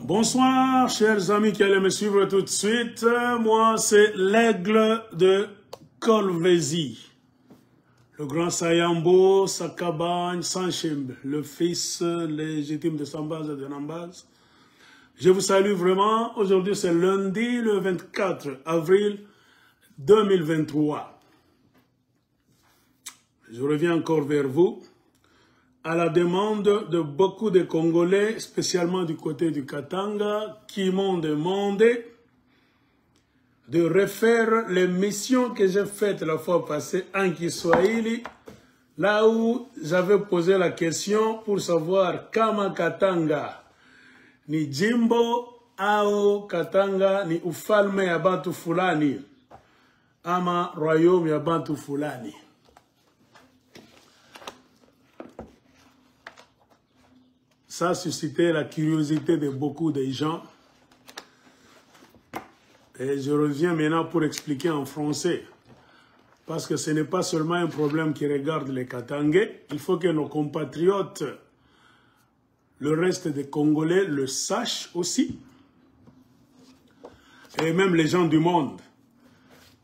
Bonsoir, chers amis qui allaient me suivre tout de suite. Moi, c'est l'aigle de Kolwezi. Le grand Sayambo, Sakabagne, Sanchimbe, le fils légitime de Sambaz et de Nambaz. Je vous salue vraiment. Aujourd'hui, c'est lundi, le 24 avril 2023. Je reviens encore vers vous. À la demande de beaucoup de Congolais, spécialement du côté du Katanga, qui m'ont demandé de refaire les missions que j'ai faites la fois passée en Kiswahili, là où j'avais posé la question pour savoir kama Katanga ni jimbo au Katanga ni ufalme ya bantu fulani ama royaume ya bantu fulani. Ça a suscité la curiosité de beaucoup de gens. Et je reviens maintenant pour expliquer en français. Parce que ce n'est pas seulement un problème qui regarde les Katangais. Il faut que nos compatriotes, le reste des Congolais, le sachent aussi. Et même les gens du monde.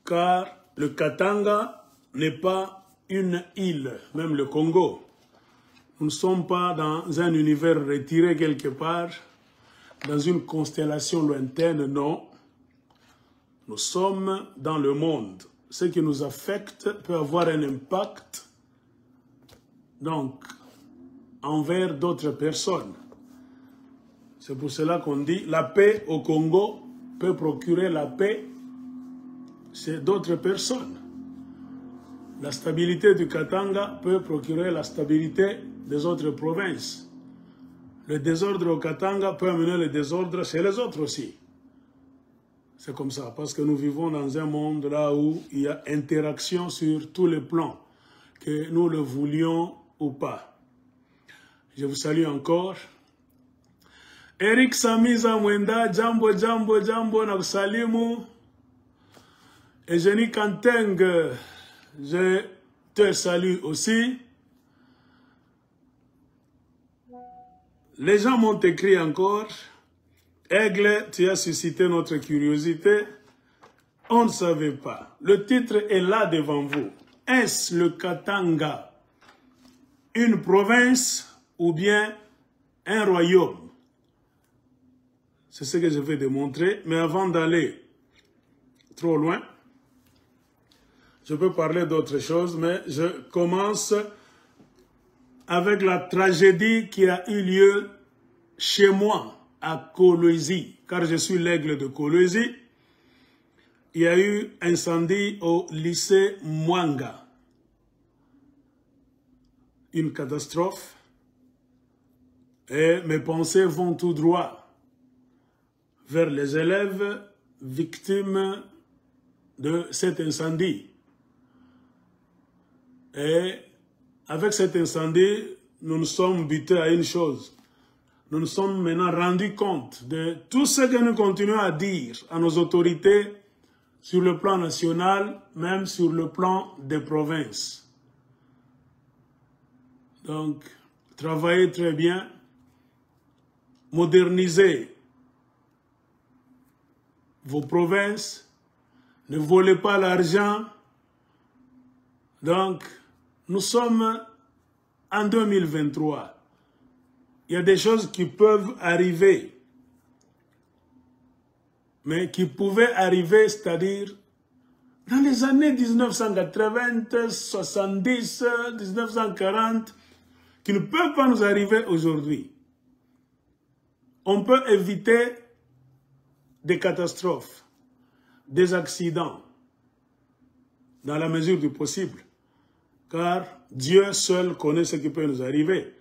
Car le Katanga n'est pas une île, même le Congo. Nous ne sommes pas dans un univers retiré quelque part, dans une constellation lointaine, non. Nous sommes dans le monde. Ce qui nous affecte peut avoir un impact, donc, envers d'autres personnes. C'est pour cela qu'on dit la paix au Congo peut procurer la paix chez d'autres personnes. La stabilité du Katanga peut procurer la stabilité des autres provinces. Le désordre au Katanga peut amener le désordre chez les autres aussi. C'est comme ça, parce que nous vivons dans un monde là où il y a interaction sur tous les plans, que nous le voulions ou pas. Je vous salue encore. Eric Samiza Mwenda, jambo, jambo, jambo, na kusalimu. Eugénie Kanteng, je te salue aussi. Les gens m'ont écrit encore, Aigle, tu as suscité notre curiosité. On ne savait pas. Le titre est là devant vous. Est-ce le Katanga une province ou bien un royaume? C'est ce que je vais démontrer. Mais avant d'aller trop loin, je peux parler d'autre chose, mais je commence avec la tragédie qui a eu lieu chez moi, à Kolwezi, car je suis l'aigle de Kolwezi. Il y a eu incendie au lycée Mwanga. Une catastrophe. Et mes pensées vont tout droit vers les élèves victimes de cet incendie. Et avec cet incendie, nous nous sommes butés à une chose. Nous nous sommes maintenant rendus compte de tout ce que nous continuons à dire à nos autorités sur le plan national, même sur le plan des provinces. Donc, travaillez très bien, modernisez vos provinces, ne volez pas l'argent. Donc, nous sommes en 2023. Il y a des choses qui peuvent arriver, mais qui pouvaient arriver, c'est-à-dire dans les années 1980, 70, 1940, qui ne peuvent pas nous arriver aujourd'hui. On peut éviter des catastrophes, des accidents, dans la mesure du possible. Car Dieu seul connaît ce qui peut nous arriver.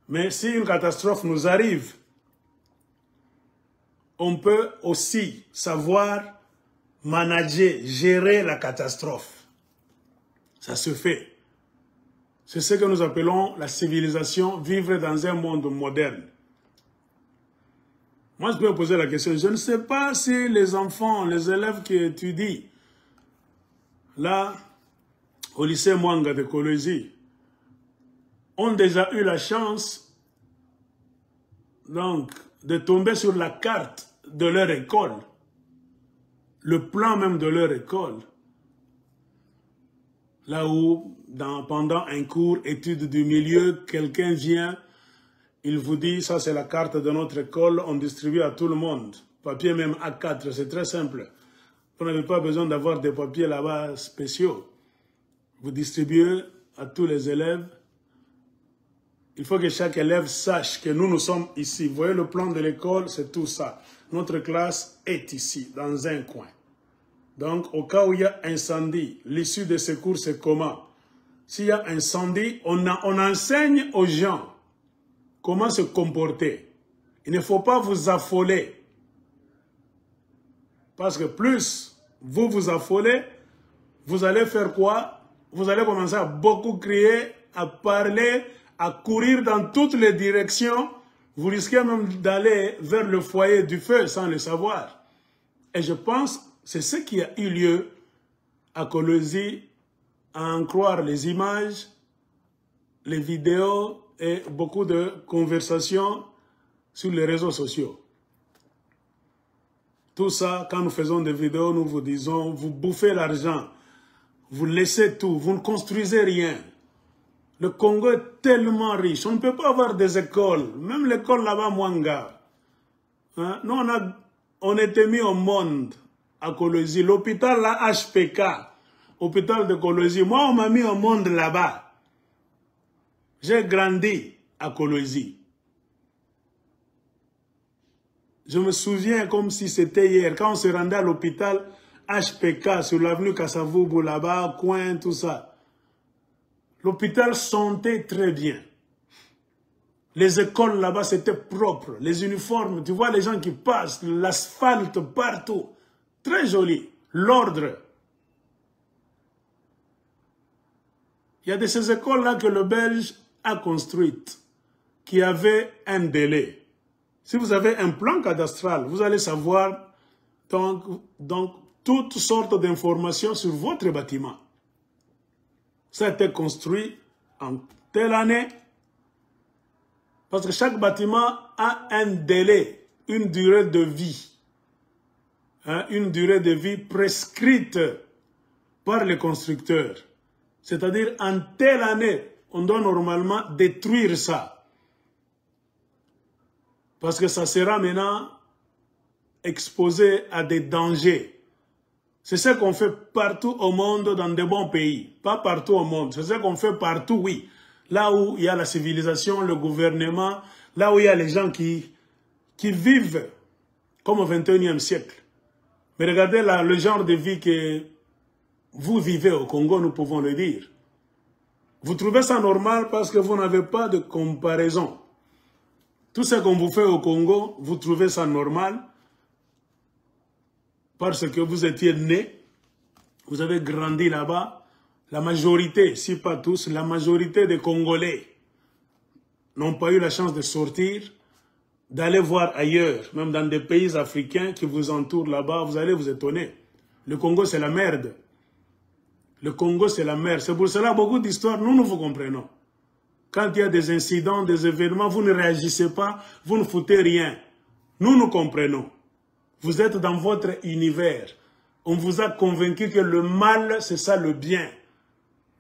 Mais si une catastrophe nous arrive, on peut aussi savoir manager, gérer la catastrophe. Ça se fait. C'est ce que nous appelons la civilisation, vivre dans un monde moderne. Moi, je peux me poser la question, je ne sais pas si les enfants, les élèves qui étudient là, au lycée Mwanga de Kolwezi, ont déjà eu la chance donc, de tomber sur la carte de leur école, le plan même de leur école, là où, pendant un cours, étude du milieu, quelqu'un vient, il vous dit, ça c'est la carte de notre école, on distribue à tout le monde. Papier même A4, c'est très simple. Vous n'avez pas besoin d'avoir des papiers là-bas spéciaux. Vous distribuez à tous les élèves. Il faut que chaque élève sache que nous sommes ici. Vous voyez le plan de l'école, c'est tout ça. Notre classe est ici, dans un coin. Donc, au cas où il y a incendie, l'issue de ce cours, c'est comment? S'il y a incendie, on enseigne aux gens comment se comporter. Il ne faut pas vous affoler. Parce que plus vous vous affolez, vous allez faire quoi? Vous allez commencer à beaucoup crier, à parler, à courir dans toutes les directions. Vous risquez même d'aller vers le foyer du feu sans le savoir. Et je pense que c'est ce qui a eu lieu à Kolwezi, à en croire les images, les vidéos et beaucoup de conversations sur les réseaux sociaux. Tout ça, quand nous faisons des vidéos, nous vous disons, vous bouffez l'argent, vous laissez tout, vous ne construisez rien. Le Congo est tellement riche, on ne peut pas avoir des écoles, même l'école là-bas, Mwanga. Hein? Nous, on était mis au monde à Kolwezi, l'hôpital là, HPK, hôpital de Kolwezi. Moi, on m'a mis au monde là-bas. J'ai grandi à Kolwezi. Je me souviens comme si c'était hier, quand on se rendait à l'hôpital HPK sur l'avenue Kasavubu, là-bas, coin, tout ça. L'hôpital sentait très bien. Les écoles là-bas, c'était propre. Les uniformes, tu vois les gens qui passent, l'asphalte partout. Très joli. L'ordre. Il y a de ces écoles-là que le Belge a construites, qui avaient un délai. Si vous avez un plan cadastral, vous allez savoir donc toutes sortes d'informations sur votre bâtiment. Ça a été construit en telle année, parce que chaque bâtiment a un délai, une durée de vie. Hein, une durée de vie prescrite par les constructeurs. C'est-à-dire, en telle année, on doit normalement détruire ça. Parce que ça sera maintenant exposé à des dangers. C'est ce qu'on fait partout au monde dans de bons pays. Pas partout au monde. C'est ce qu'on fait partout, oui. Là où il y a la civilisation, le gouvernement, là où il y a les gens qui vivent comme au XXIe siècle. Mais regardez là, le genre de vie que vous vivez au Congo, nous pouvons le dire. Vous trouvez ça normal parce que vous n'avez pas de comparaison. Tout ce qu'on vous fait au Congo, vous trouvez ça normal parce que vous étiez né, vous avez grandi là-bas. La majorité, si pas tous, la majorité des Congolais n'ont pas eu la chance de sortir, d'aller voir ailleurs, même dans des pays africains qui vous entourent là-bas, vous allez vous étonner. Le Congo, c'est la merde. Le Congo, c'est la merde. C'est pour cela beaucoup d'histoires, nous vous comprenons. Quand il y a des incidents, des événements, vous ne réagissez pas, vous ne foutez rien. Nous comprenons. Vous êtes dans votre univers. On vous a convaincu que le mal, c'est ça le bien.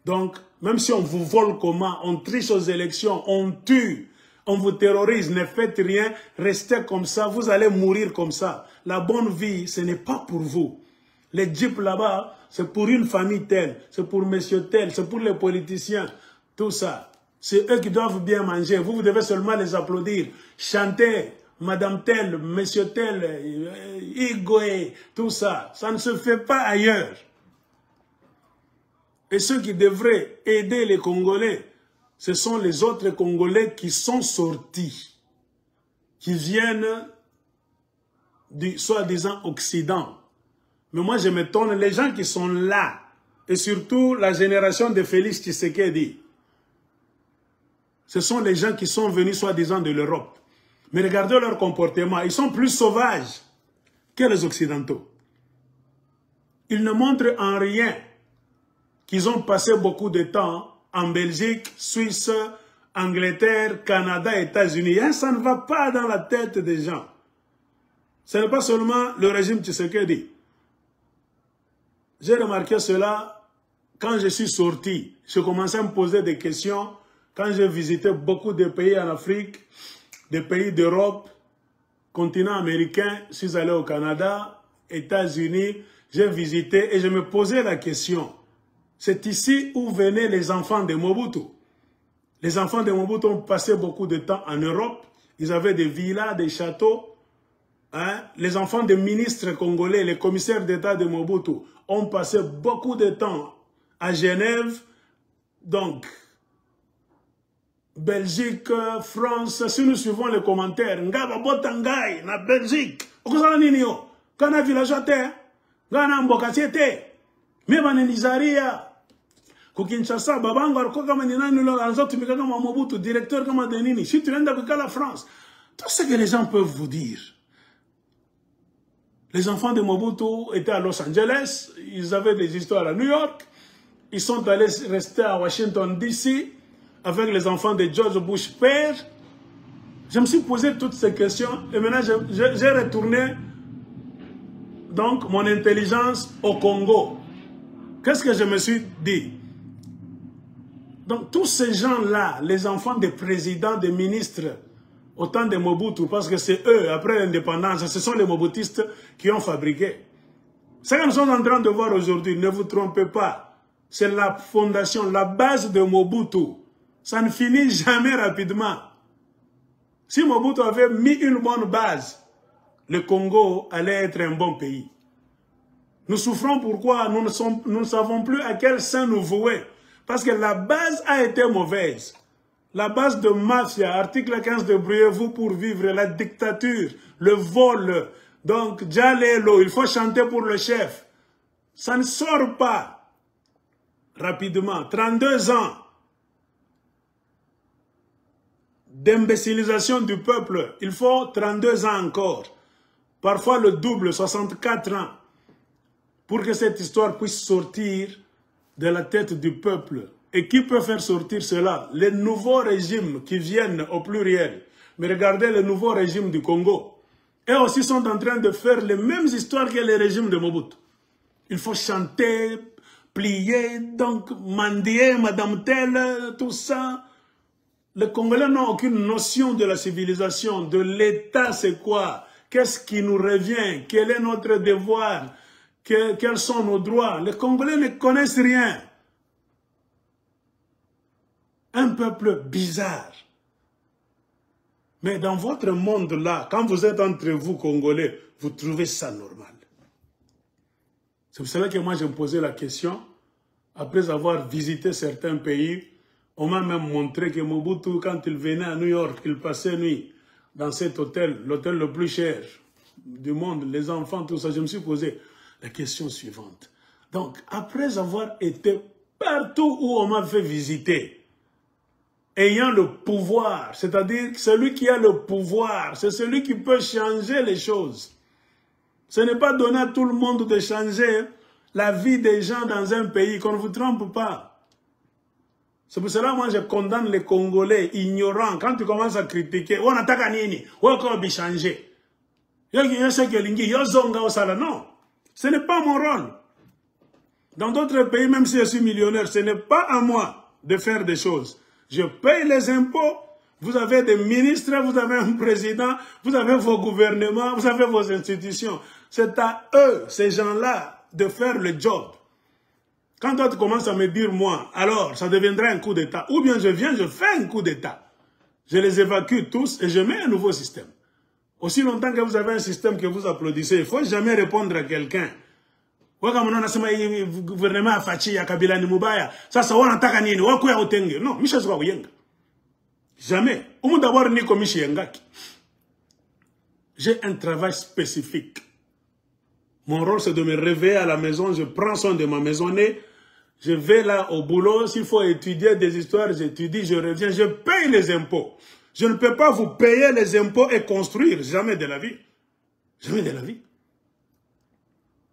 Donc, même si on vous vole comment, on triche aux élections, on tue, on vous terrorise, ne faites rien, restez comme ça, vous allez mourir comme ça. La bonne vie, ce n'est pas pour vous. Les jeeps là-bas, c'est pour une famille telle, c'est pour monsieur tel, c'est pour les politiciens, tout ça. C'est eux qui doivent bien manger. Vous devez seulement les applaudir. Chanter, madame telle, monsieur tel, Igoé, tout ça. Ça ne se fait pas ailleurs. Et ceux qui devraient aider les Congolais, ce sont les autres Congolais qui sont sortis, qui viennent du soi-disant Occident. Mais moi, je m'étonne, les gens qui sont là, et surtout la génération de Félix Tshisekedi, ce sont les gens qui sont venus soi-disant de l'Europe. Mais regardez leur comportement, ils sont plus sauvages que les Occidentaux. Ils ne montrent en rien qu'ils ont passé beaucoup de temps en Belgique, Suisse, Angleterre, Canada, États-Unis. Ça ne va pas dans la tête des gens. Ce n'est pas seulement le régime Tshisekedi. J'ai remarqué cela quand je suis sorti. Je commençais à me poser des questions quand j'ai visité beaucoup de pays en Afrique, des pays d'Europe, continent américain. Je suis allé au Canada, États-Unis. J'ai visité et je me posais la question. C'est ici où venaient les enfants de Mobutu. Les enfants de Mobutu ont passé beaucoup de temps en Europe. Ils avaient des villas, des châteaux. Hein? Les enfants des ministres congolais, les commissaires d'État de Mobutu, ont passé beaucoup de temps à Genève. Donc, Belgique, France, si nous suivons les commentaires, Ngaba Botangai, na Belgique, Okozala Ninio, Kana Villageote, Gana Mbokatiete, Meba Nizaria, Kukinshasa, Babango, Arkoka Maninani, Anzotu Mikaka Mobutu, directeur comme Denini, si tu viens d'habiter la France, tout ce que les gens peuvent vous dire. Les enfants de Mobutu étaient à Los Angeles, ils avaient des histoires à New York, ils sont allés rester à Washington DC avec les enfants de George Bush père. Je me suis posé toutes ces questions et maintenant j'ai retourné donc mon intelligence au Congo. Qu'est-ce que je me suis dit? Donc tous ces gens-là, les enfants des présidents, des ministres, au temps de Mobutu, parce que c'est eux, après l'indépendance, ce sont les Mobutistes qui ont fabriqué. Ce que nous sommes en train de voir aujourd'hui, ne vous trompez pas, c'est la fondation, la base de Mobutu. Ça ne finit jamais rapidement. Si Mobutu avait mis une bonne base, le Congo allait être un bon pays. Nous souffrons pourquoi nous ne savons plus à quel sein nous vouer. Parce que la base a été mauvaise. La base de mafia, article 15 de Bruyez-vous pour vivre, la dictature, le vol. Donc, Djalelo, il faut chanter pour le chef. Ça ne sort pas rapidement. 32 ans d'imbécilisation du peuple. Il faut 32 ans encore. Parfois le double, 64 ans. Pour que cette histoire puisse sortir de la tête du peuple. Et qui peut faire sortir cela? Les nouveaux régimes qui viennent au pluriel. Mais regardez les nouveaux régimes du Congo. Eux aussi sont en train de faire les mêmes histoires que les régimes de Mobutu. Il faut chanter, plier, donc mendier, madame telle, tout ça. Les Congolais n'ont aucune notion de la civilisation, de l'État c'est quoi? Qu'est-ce qui nous revient? Quel est notre devoir? Quels sont nos droits? Les Congolais ne connaissent rien. Un peuple bizarre. Mais dans votre monde-là, quand vous êtes entre vous, Congolais, vous trouvez ça normal. C'est pour cela que moi, je me posais la question, après avoir visité certains pays, on m'a même montré que Mobutu, quand il venait à New York, il passait nuit dans cet hôtel, l'hôtel le plus cher du monde, les enfants, tout ça. Je me suis posé la question suivante. Donc, après avoir été partout où on m'a fait visiter, ayant le pouvoir, c'est-à-dire celui qui a le pouvoir, c'est celui qui peut changer les choses. Ce n'est pas donné à tout le monde de changer la vie des gens dans un pays, qu'on ne vous trompe pas. C'est pour cela que moi je condamne les Congolais ignorants. Quand tu commences à critiquer, on attaque à Nini, on va changer. Non, ce n'est pas mon rôle. Dans d'autres pays, même si je suis millionnaire, ce n'est pas à moi de faire des choses. Je paye les impôts, vous avez des ministres, vous avez un président, vous avez vos gouvernements, vous avez vos institutions. C'est à eux, ces gens-là, de faire le job. Quand toi tu commences à me dire moi, alors ça deviendra un coup d'État. Ou bien je viens, je fais un coup d'État. Je les évacue tous et je mets un nouveau système. Aussi longtemps que vous avez un système que vous applaudissez, il ne faut jamais répondre à quelqu'un. Gouvernement a Fachi, a Kabila ni Mubaya. Ça, on attaque nini. Non, Michel Zouaouyenga. Jamais. D'abord, ni comme Michel. J'ai un travail spécifique. Mon rôle, c'est de me réveiller à la maison. Je prends soin de ma maisonnée. Je vais là au boulot. S'il faut étudier des histoires, j'étudie, je reviens. Je paye les impôts. Je ne peux pas vous payer les impôts et construire. Jamais de la vie. Jamais de la vie.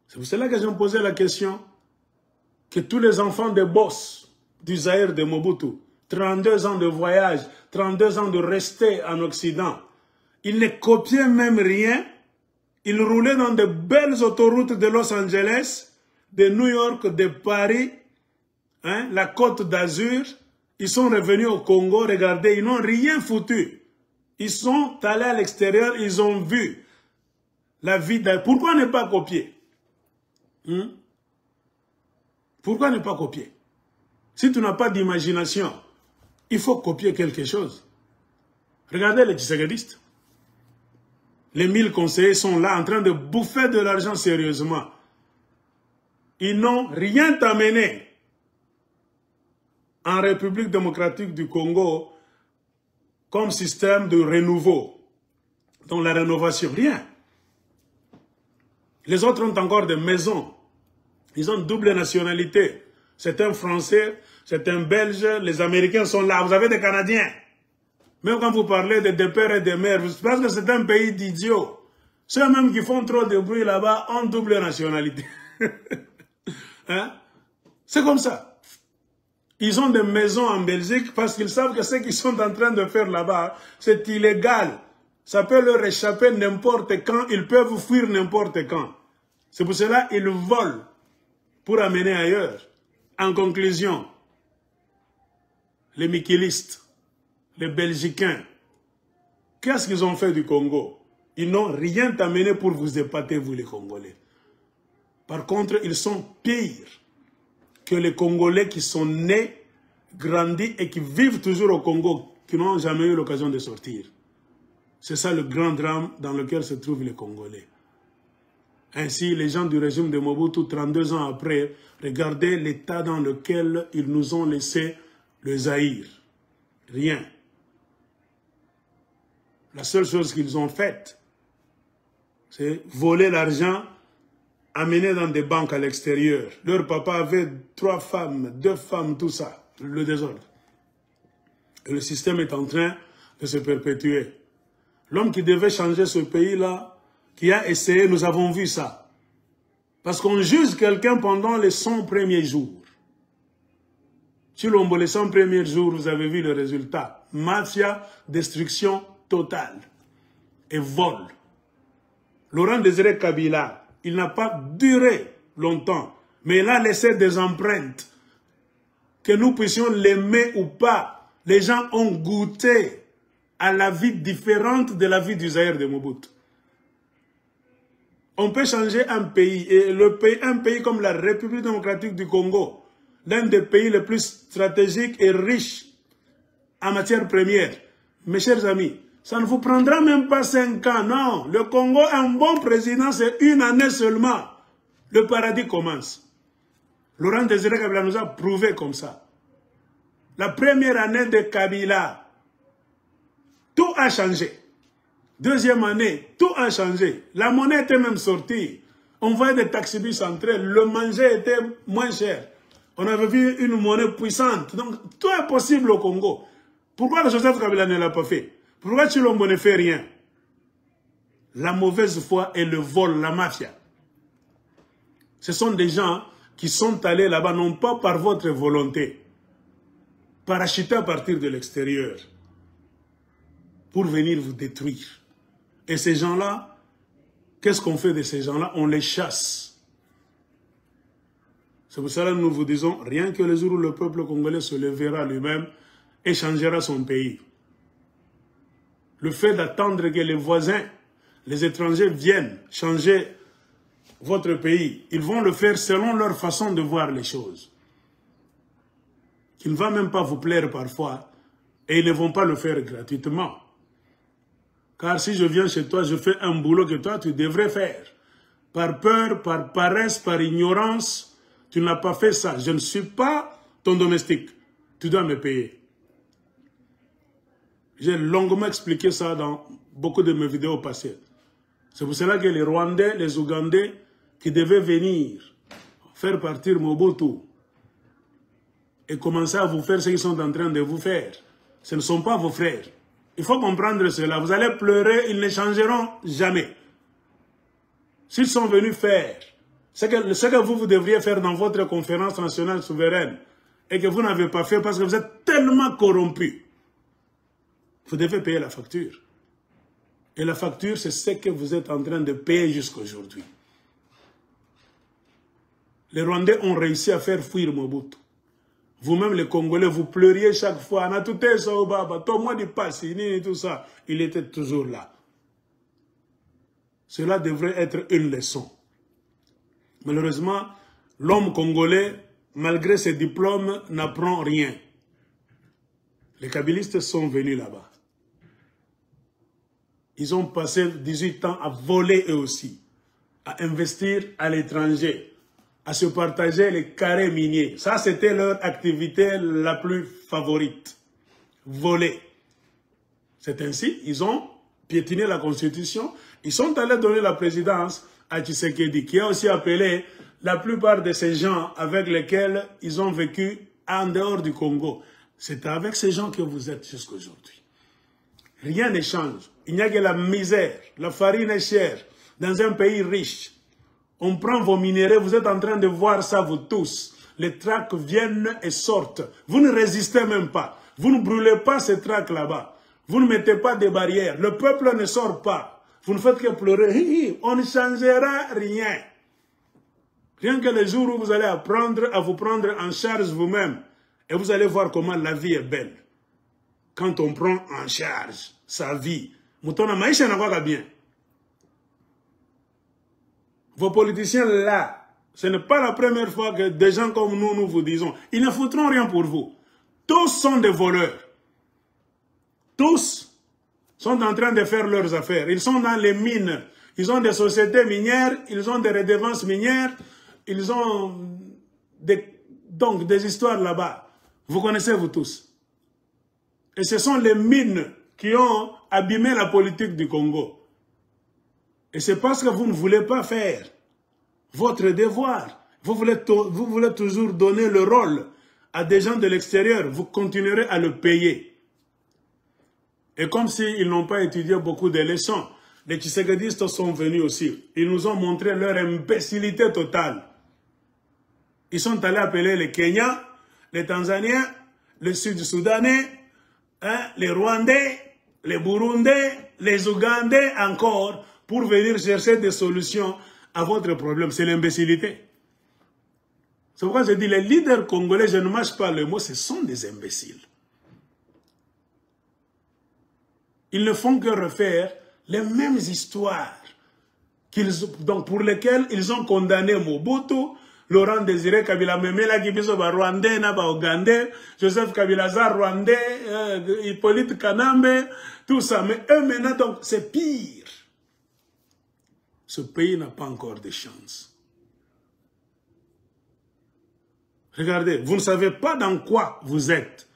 C'est pour cela que je me posais la question que tous les enfants des boss du Zaïre de Mobutu, 32 ans de voyage, 32 ans de rester en Occident. Ils ne copiaient même rien. Ils roulaient dans de belles autoroutes de Los Angeles, de New York, de Paris, hein, la Côte d'Azur. Ils sont revenus au Congo, regardez, ils n'ont rien foutu. Ils sont allés à l'extérieur, ils ont vu la vie d'un... Pourquoi ne pas copier? Pourquoi ne pas copier? Si tu n'as pas d'imagination, il faut copier quelque chose. Regardez les Tshisekedistes. Les 1000 conseillers sont là en train de bouffer de l'argent sérieusement. Ils n'ont rien amené en République démocratique du Congo comme système de renouveau, dans la rénovation. Rien. Les autres ont encore des maisons. Ils ont double nationalité. C'est un Français, c'est un Belge, les Américains sont là. Vous avez des Canadiens. Même quand vous parlez de pères et de mères, parce que c'est un pays d'idiots. Ceux-mêmes qui font trop de bruit là-bas ont double nationalité. Hein? C'est comme ça. Ils ont des maisons en Belgique parce qu'ils savent que ce qu'ils sont en train de faire là-bas, c'est illégal. Ça peut leur échapper n'importe quand, ils peuvent fuir n'importe quand. C'est pour cela qu'ils volent pour amener ailleurs. En conclusion, les mikilistes, les Belgicains, qu'est-ce qu'ils ont fait du Congo? Ils n'ont rien amené pour vous épater, vous les Congolais. Par contre, ils sont pires que les Congolais qui sont nés, grandis et qui vivent toujours au Congo, qui n'ont jamais eu l'occasion de sortir. C'est ça le grand drame dans lequel se trouvent les Congolais. Ainsi, les gens du régime de Mobutu, 32 ans après, regardez l'état dans lequel ils nous ont laissé le Zaïre. Rien. La seule chose qu'ils ont faite, c'est voler l'argent, amener dans des banques à l'extérieur. Leur papa avait 3 femmes, 2 femmes, tout ça, le désordre. Et le système est en train de se perpétuer. L'homme qui devait changer ce pays-là, qui a essayé, nous avons vu ça. Parce qu'on juge quelqu'un pendant les 100 premiers jours. Chilombo, les 100 premiers jours, vous avez vu le résultat. Mafia, destruction totale et vol. Laurent Désiré Kabila, il n'a pas duré longtemps, mais il a laissé des empreintes. Que nous puissions l'aimer ou pas, les gens ont goûté à la vie différente de la vie du Zaïre de Mobutu. On peut changer un pays, et un pays comme la République démocratique du Congo, l'un des pays les plus stratégiques et riches en matière première. Mes chers amis, ça ne vous prendra même pas 5 ans, non. Le Congo a un bon président, c'est 1 année seulement. Le paradis commence. Laurent Désiré Kabila nous a prouvé comme ça. La première année de Kabila, tout a changé. Deuxième année, tout a changé. La monnaie était même sortie. On voyait des taxibus entrer, le manger était moins cher. On avait vu une monnaie puissante. Donc, tout est possible au Congo. Pourquoi le Joseph Kabila ne l'a pas fait? Pourquoi Chilombo ne fait rien? La mauvaise foi et le vol, la mafia. Ce sont des gens qui sont allés là-bas, non pas par votre volonté, parachutés à partir de l'extérieur, pour venir vous détruire. Et ces gens-là, qu'est-ce qu'on fait de ces gens-là? On les chasse. C'est pour cela que nous vous disons, rien que le jour où le peuple congolais se lèvera lui-même et changera son pays. Le fait d'attendre que les voisins, les étrangers viennent changer votre pays, ils vont le faire selon leur façon de voir les choses. Qui ne va même pas vous plaire parfois, et ils ne vont pas le faire gratuitement. Car si je viens chez toi, je fais un boulot que toi, tu devrais faire. Par peur, par paresse, par ignorance, tu n'as pas fait ça. Je ne suis pas ton domestique. Tu dois me payer. J'ai longuement expliqué ça dans beaucoup de mes vidéos passées. C'est pour cela que les Rwandais, les Ougandais, qui devaient venir faire partir Mobutu et commencer à vous faire ce qu'ils sont en train de vous faire, ce ne sont pas vos frères. Il faut comprendre cela. Vous allez pleurer, ils ne changeront jamais. S'ils sont venus faire ce que vous devriez faire dans votre conférence nationale souveraine, et que vous n'avez pas fait parce que vous êtes tellement corrompu, vous devez payer la facture. Et la facture, c'est ce que vous êtes en train de payer jusqu'à aujourd'hui. Les Rwandais ont réussi à faire fuir Mobutu. Vous-même, les Congolais, vous pleuriez chaque fois. Tout ça. Il était toujours là. Cela devrait être une leçon. Malheureusement, l'homme congolais, malgré ses diplômes, n'apprend rien. Les kabylistes sont venus là-bas. Ils ont passé 18 ans à voler eux aussi, à investir à l'étranger, à se partager les carrés miniers. Ça, c'était leur activité la plus favorite. Voler. C'est ainsi, ils ont piétiné la Constitution. Ils sont allés donner la présidence à Tshisekedi, qui a aussi appelé la plupart de ces gens avec lesquels ils ont vécu en dehors du Congo. C'est avec ces gens que vous êtes jusqu'à aujourd'hui. Rien ne change. Il n'y a que la misère. La farine est chère. Dans un pays riche, on prend vos minéraux. Vous êtes en train de voir ça, vous tous. Les tracts viennent et sortent. Vous ne résistez même pas. Vous ne brûlez pas ces tracts là-bas. Vous ne mettez pas de barrières. Le peuple ne sort pas. Vous ne faites que pleurer. On ne changera rien. Rien que le jour où vous allez apprendre à vous prendre en charge vous-même. Et vous allez voir comment la vie est belle. Quand on prend en charge sa vie. Moutona maïcha n'a pas bien. Vos politiciens là, ce n'est pas la première fois que des gens comme nous vous disons. Ils ne foutront rien pour vous. Tous sont des voleurs. Tous sont en train de faire leurs affaires. Ils sont dans les mines. Ils ont des sociétés minières. Ils ont des redevances minières. Ils ont donc des histoires là-bas. Vous connaissez vous tous. Et ce sont les mines qui ont abîmé la politique du Congo. Et c'est parce que vous ne voulez pas faire votre devoir. Vous voulez toujours donner le rôle à des gens de l'extérieur. Vous continuerez à le payer. Et comme s'ils n'ont pas étudié beaucoup de leçons, les Tshisekadistes sont venus aussi. Ils nous ont montré leur imbécilité totale. Ils sont allés appeler les Kenyans, les Tanzaniens, les Sud-Soudanais, les Rwandais, les Burundais, les Ougandais encore, pour venir chercher des solutions à votre problème. C'est l'imbécilité. C'est pourquoi je dis, les leaders congolais, je ne mâche pas le mot, ce sont des imbéciles. Ils ne font que refaire les mêmes histoires donc pour lesquelles ils ont condamné Mobutu, Laurent Désiré Kabila Memela Kibiso Rwandais, Naba Ougandais, Joseph Kabila Rwandais, Hippolyte Kanambe, tout ça. Mais eux maintenant, donc, c'est pire. Ce pays n'a pas encore de chance. Regardez, vous ne savez pas dans quoi vous êtes.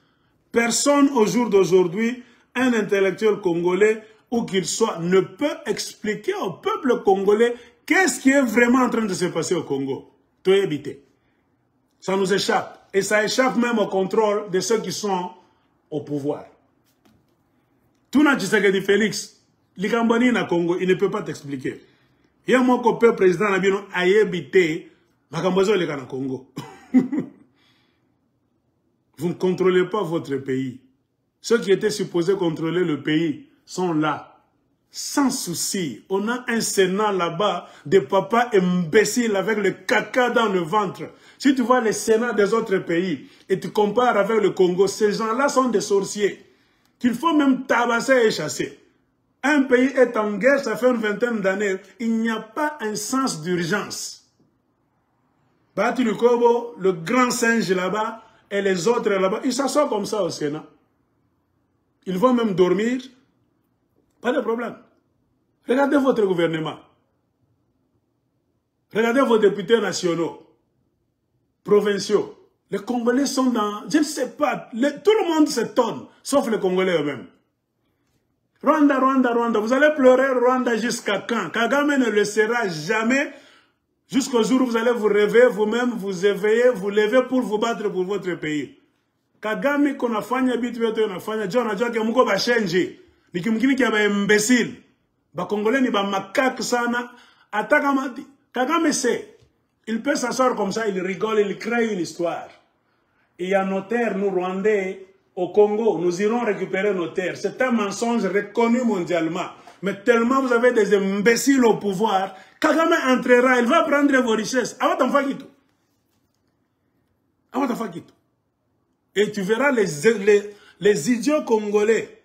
Personne au jour d'aujourd'hui, un intellectuel congolais, où qu'il soit, ne peut expliquer au peuple congolais qu'est-ce qui est vraiment en train de se passer au Congo. Tout est habité. Ça nous échappe. Et ça échappe même au contrôle de ceux qui sont au pouvoir. Tout n'a Tshisekedi Félix, l'Ikambani na Congo, il ne peut pas t'expliquer. Il y a mon copain président Nabino a habité Makambozo le Congo. Vous ne contrôlez pas votre pays. Ceux qui étaient supposés contrôler le pays sont là, sans souci. On a un Sénat là-bas, des papas imbéciles avec le caca dans le ventre. Si tu vois les Sénats des autres pays et tu compares avec le Congo, ces gens-là sont des sorciers qu'il faut même tabasser et chasser. Un pays est en guerre, ça fait une vingtaine d'années, il n'y a pas un sens d'urgence. Bati Lukobo, le grand singe là-bas, et les autres là-bas, ils s'assoient comme ça au Sénat. Ils vont même dormir. Pas de problème. Regardez votre gouvernement. Regardez vos députés nationaux, provinciaux. Les Congolais sont dans... Je ne sais pas. Tout le monde s'étonne, sauf les Congolais eux-mêmes. Rwanda, Rwanda, Rwanda. Vous allez pleurer Rwanda jusqu'à quand? Kagame ne le sera jamais. Jusqu'au jour où vous allez vous réveiller vous-même, vous éveiller, vous lever pour vous battre pour votre pays. Kagame qu'on a fait, bitu on a fait, John a dit que Mouko va changer. Nikimkini qui est un imbécile. Ba Congolais ni ba macaque sana. Kagame sait. Il peut s'asseoir comme ça, il rigole, il crée une histoire. il y a nos terres, nous Rwandais, au Congo. Nous irons récupérer nos terres. C'est un mensonge reconnu mondialement. Mais tellement vous avez des imbéciles au pouvoir, Kagame entrera, il va prendre vos richesses. Et tu verras les idiots congolais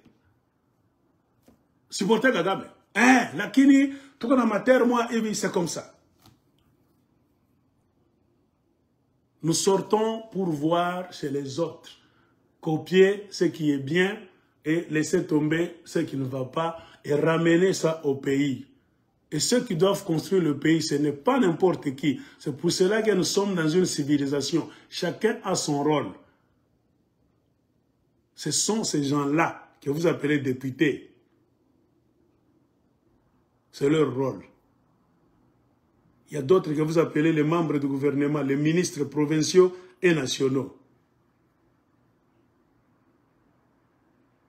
supporter Kagame. Lakini, tout comme ma terre, moi, c'est comme ça. Nous sortons pour voir chez les autres, copier ce qui est bien et laisser tomber ce qui ne va pas et ramener ça au pays. Et ceux qui doivent construire le pays, ce n'est pas n'importe qui. C'est pour cela que nous sommes dans une civilisation. Chacun a son rôle. Ce sont ces gens-là que vous appelez députés. C'est leur rôle. Il y a d'autres que vous appelez les membres du gouvernement, les ministres provinciaux et nationaux.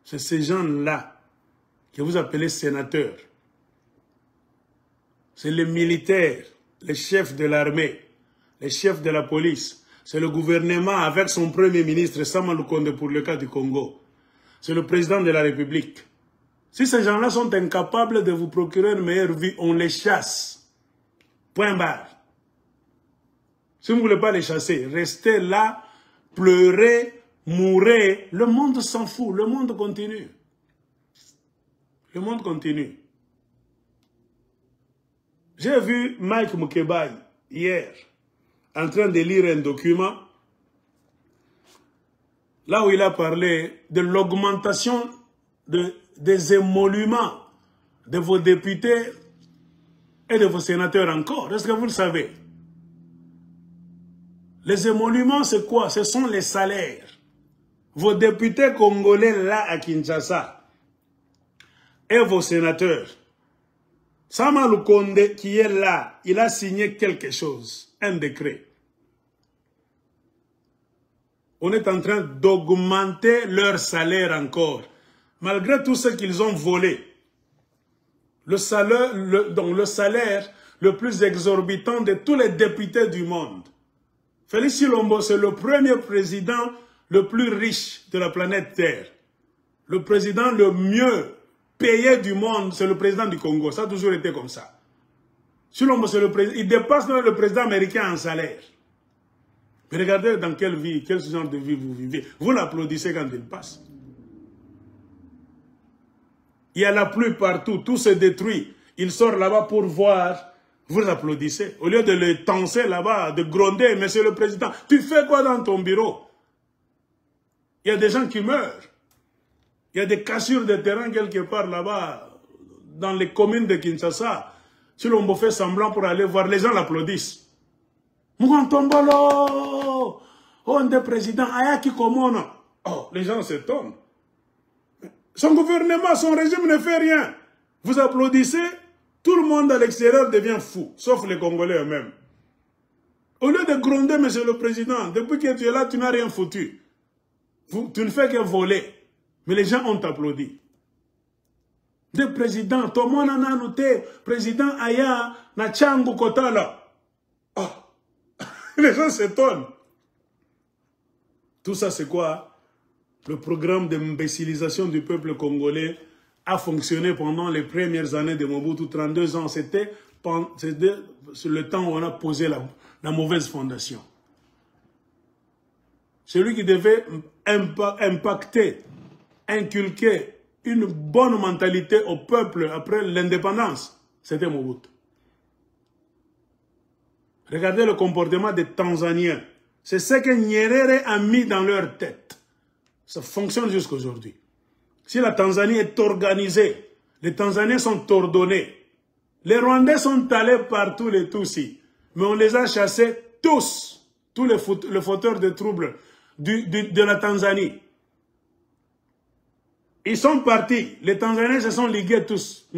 C'est ces gens-là que vous appelez sénateurs. C'est les militaires, les chefs de l'armée, les chefs de la police. C'est le gouvernement avec son premier ministre, Sama Lukonde, pour le cas du Congo. C'est le président de la République. Si ces gens-là sont incapables de vous procurer une meilleure vie, on les chasse. Point barre. Si vous ne voulez pas les chasser, restez là, pleurez, mourrez. Le monde s'en fout, le monde continue. Le monde continue. J'ai vu Mike Mukebai hier en train de lire un document là où il a parlé de l'augmentation des émoluments de vos députés et de vos sénateurs encore. Est-ce que vous le savez? Les émoluments, c'est quoi? Ce sont les salaires. Vos députés congolais là à Kinshasa et vos sénateurs. Sama Lukonde qui est là, il a signé quelque chose, un décret. On est en train d'augmenter leur salaire encore, malgré tout ce qu'ils ont volé. Le salaire le plus exorbitant de tous les députés du monde. Félix Tshilombo, c'est le premier président le plus riche de la planète Terre. Le président le mieux payé du monde, c'est le président du Congo. Ça a toujours été comme ça. Tshilombo, c'est le président. Il dépasse même le président américain en salaire. Mais regardez dans quelle vie, quel genre de vie vous vivez. Vous l'applaudissez quand il passe. Il y a la pluie partout, tout se détruit. Il sort là-bas pour voir. Vous applaudissez. Au lieu de le tenser là-bas, de gronder, monsieur le président, tu fais quoi dans ton bureau? Il y a des gens qui meurent. Il y a des cassures de terrain quelque part là-bas, dans les communes de Kinshasa. Si l'on fait semblant pour aller voir, les gens l'applaudissent. Mougantombolo! Oh, un des présidents, Ayaki Komono. Oh, les gens s'étonnent. Son gouvernement, son régime ne fait rien. Vous applaudissez, tout le monde à l'extérieur devient fou, sauf les Congolais eux-mêmes. Au lieu de gronder, monsieur le président, depuis que tu es là, tu n'as rien foutu. Tu ne fais que voler. Mais les gens ont applaudi. Des présidents, Tomo Nananoute, président Aya, Nachangu Kotala. Oh. Les gens s'étonnent. Tout ça, c'est quoi? Le programme d'imbécilisation du peuple congolais a fonctionné pendant les premières années de Mobutu, 32 ans. C'était le temps où on a posé la mauvaise fondation. Celui qui devait impacter, inculquer une bonne mentalité au peuple après l'indépendance, c'était Mobutu. Regardez le comportement des Tanzaniens. C'est ce que Nyerere a mis dans leur tête. Ça fonctionne jusqu'à aujourd'hui. Si la Tanzanie est organisée, les Tanzaniens sont ordonnés. Les Rwandais sont allés partout les Tutsis. Mais on les a chassés tous les fauteurs de troubles de la Tanzanie. Ils sont partis. Les Tanzaniens se sont ligués tous.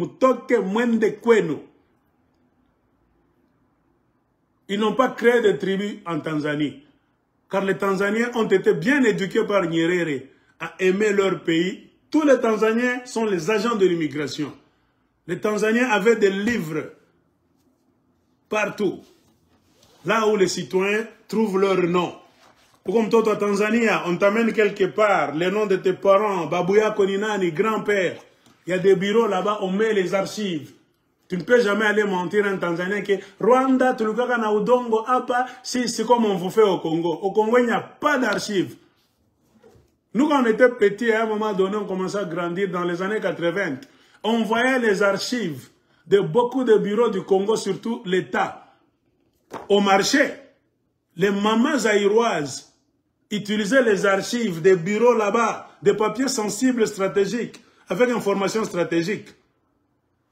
Ils n'ont pas créé de tribus en Tanzanie. Car les Tanzaniens ont été bien éduqués par Nyerere à aimer leur pays. Tous les Tanzaniens sont les agents de l'immigration. Les Tanzaniens avaient des livres partout. Là où les citoyens trouvent leur nom. Comme toi, à Tanzanie, on t'amène quelque part, les noms de tes parents, Babouya Koninani, grand-père. Il y a des bureaux là-bas, on met les archives. Tu ne peux jamais aller mentir en Tanzanie que Rwanda, Tulukaka na Udongo, Apa, si c'est comme on vous fait au Congo. Au Congo, il n'y a pas d'archives. Nous, quand on était petits, à un moment donné, on commençait à grandir dans les années 80. On voyait les archives de beaucoup de bureaux du Congo, surtout l'État. Au marché, les mamans zaïroises utilisaient les archives des bureaux là-bas, des papiers sensibles stratégiques, avec information stratégique.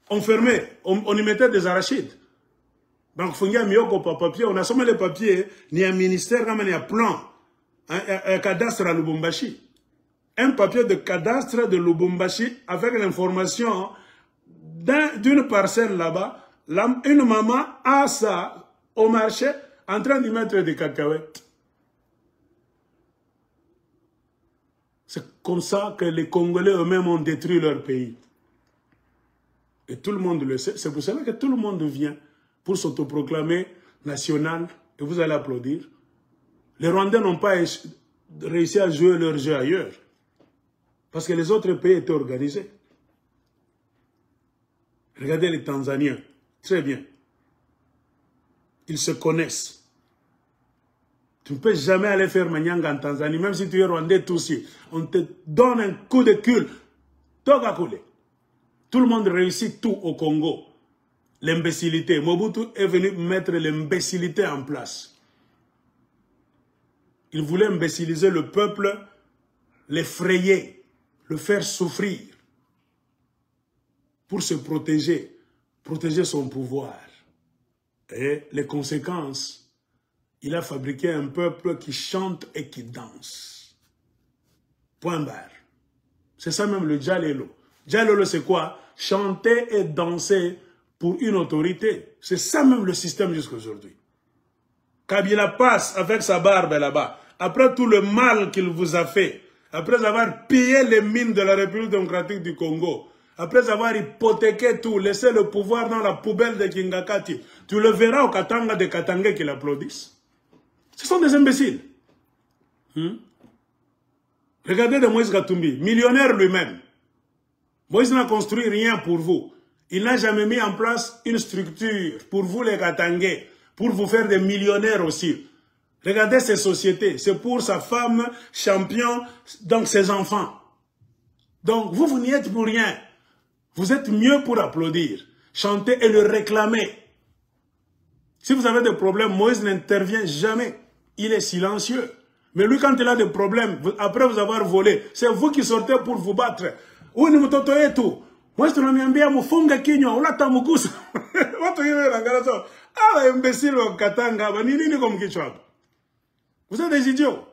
On fermait, on y mettait des arachides. Donc, il y a mieux qu'au papier. On a sommé les papiers, il y a un ministère, il y a un plan, un cadastre à Lubumbashi. Un papier de cadastre de Lubumbashi avec l'information d'une parcelle là-bas. Une maman a ça au marché en train d'y mettre des cacahuètes. C'est comme ça que les Congolais eux-mêmes ont détruit leur pays. Et tout le monde le sait. C'est pour cela que tout le monde vient pour s'autoproclamer national. Et vous allez applaudir. Les Rwandais n'ont pas réussi à jouer leur jeu ailleurs. Parce que les autres pays étaient organisés. Regardez les Tanzaniens. Très bien. Ils se connaissent. Tu ne peux jamais aller faire Manyanga en Tanzanie, même si tu es Rwandais tout aussi. On te donne un coup de cul. Toga coulé. Tout le monde réussit tout au Congo. L'imbécilité. Mobutu est venu mettre l'imbécilité en place. Il voulait imbéciliser le peuple, l'effrayer, le faire souffrir. Pour se protéger, protéger son pouvoir. Et les conséquences, il a fabriqué un peuple qui chante et qui danse. Point barre. C'est ça même le Djalelo. Djalelo c'est quoi? Chanter et danser pour une autorité. C'est ça même le système jusqu'à aujourd'hui. Kabila passe avec sa barbe là-bas. Après tout le mal qu'il vous a fait, après avoir pillé les mines de la République démocratique du Congo, après avoir hypothéqué tout, laissé le pouvoir dans la poubelle de Kingakati, tu le verras au Katanga de Katanga qui l'applaudissent. Ce sont des imbéciles. Regardez de Moïse Katumbi, millionnaire lui-même. Moïse n'a construit rien pour vous. Il n'a jamais mis en place une structure pour vous les Katangais, pour vous faire des millionnaires aussi. Regardez ces sociétés, c'est pour sa femme, champion, donc ses enfants. Donc vous n'y êtes pour rien. Vous êtes mieux pour applaudir, chanter et le réclamer. Si vous avez des problèmes, Moïse n'intervient jamais. Il est silencieux. Mais lui, quand il a des problèmes, après vous avoir volé, c'est vous qui sortez pour vous battre. Où ni mtoto yetu? Moïse tunaniambia mufunga kinywa, ulata mugusa. Watu hiyo wanangalazo. Ah, imbécile wa Katanga, ba nini comme kichwa hapa? Vous êtes des idiots.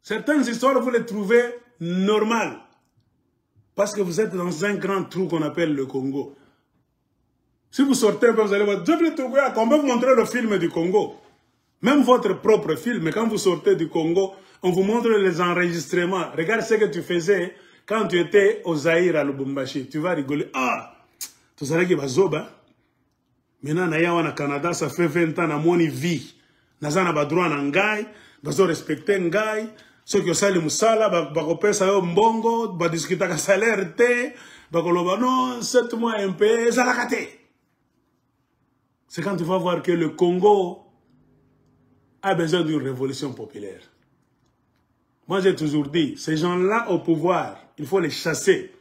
Certaines histoires, vous les trouvez normales. Parce que vous êtes dans un grand trou qu'on appelle le Congo. Si vous sortez, vous allez voir, on va vous montrer le film du Congo. Même votre propre film, quand vous sortez du Congo, on vous montre les enregistrements. Regarde ce que tu faisais quand tu étais au Zaïre à Lubumbashi. Tu vas rigoler. Ah, tu sais qu'il va zoba. Maintenant, au Canada, ça fait 20 ans, on a vie. On a droit à ngai, on a respecté ngai. Ceux qui ont sali musala, on a ça mbongo, on discuter de salaire, on a non, 7 mois MP, ça l'a raté. C'est quand tu vas voir que le Congo a besoin d'une révolution populaire. Moi, j'ai toujours dit, ces gens-là au pouvoir, il faut les chasser.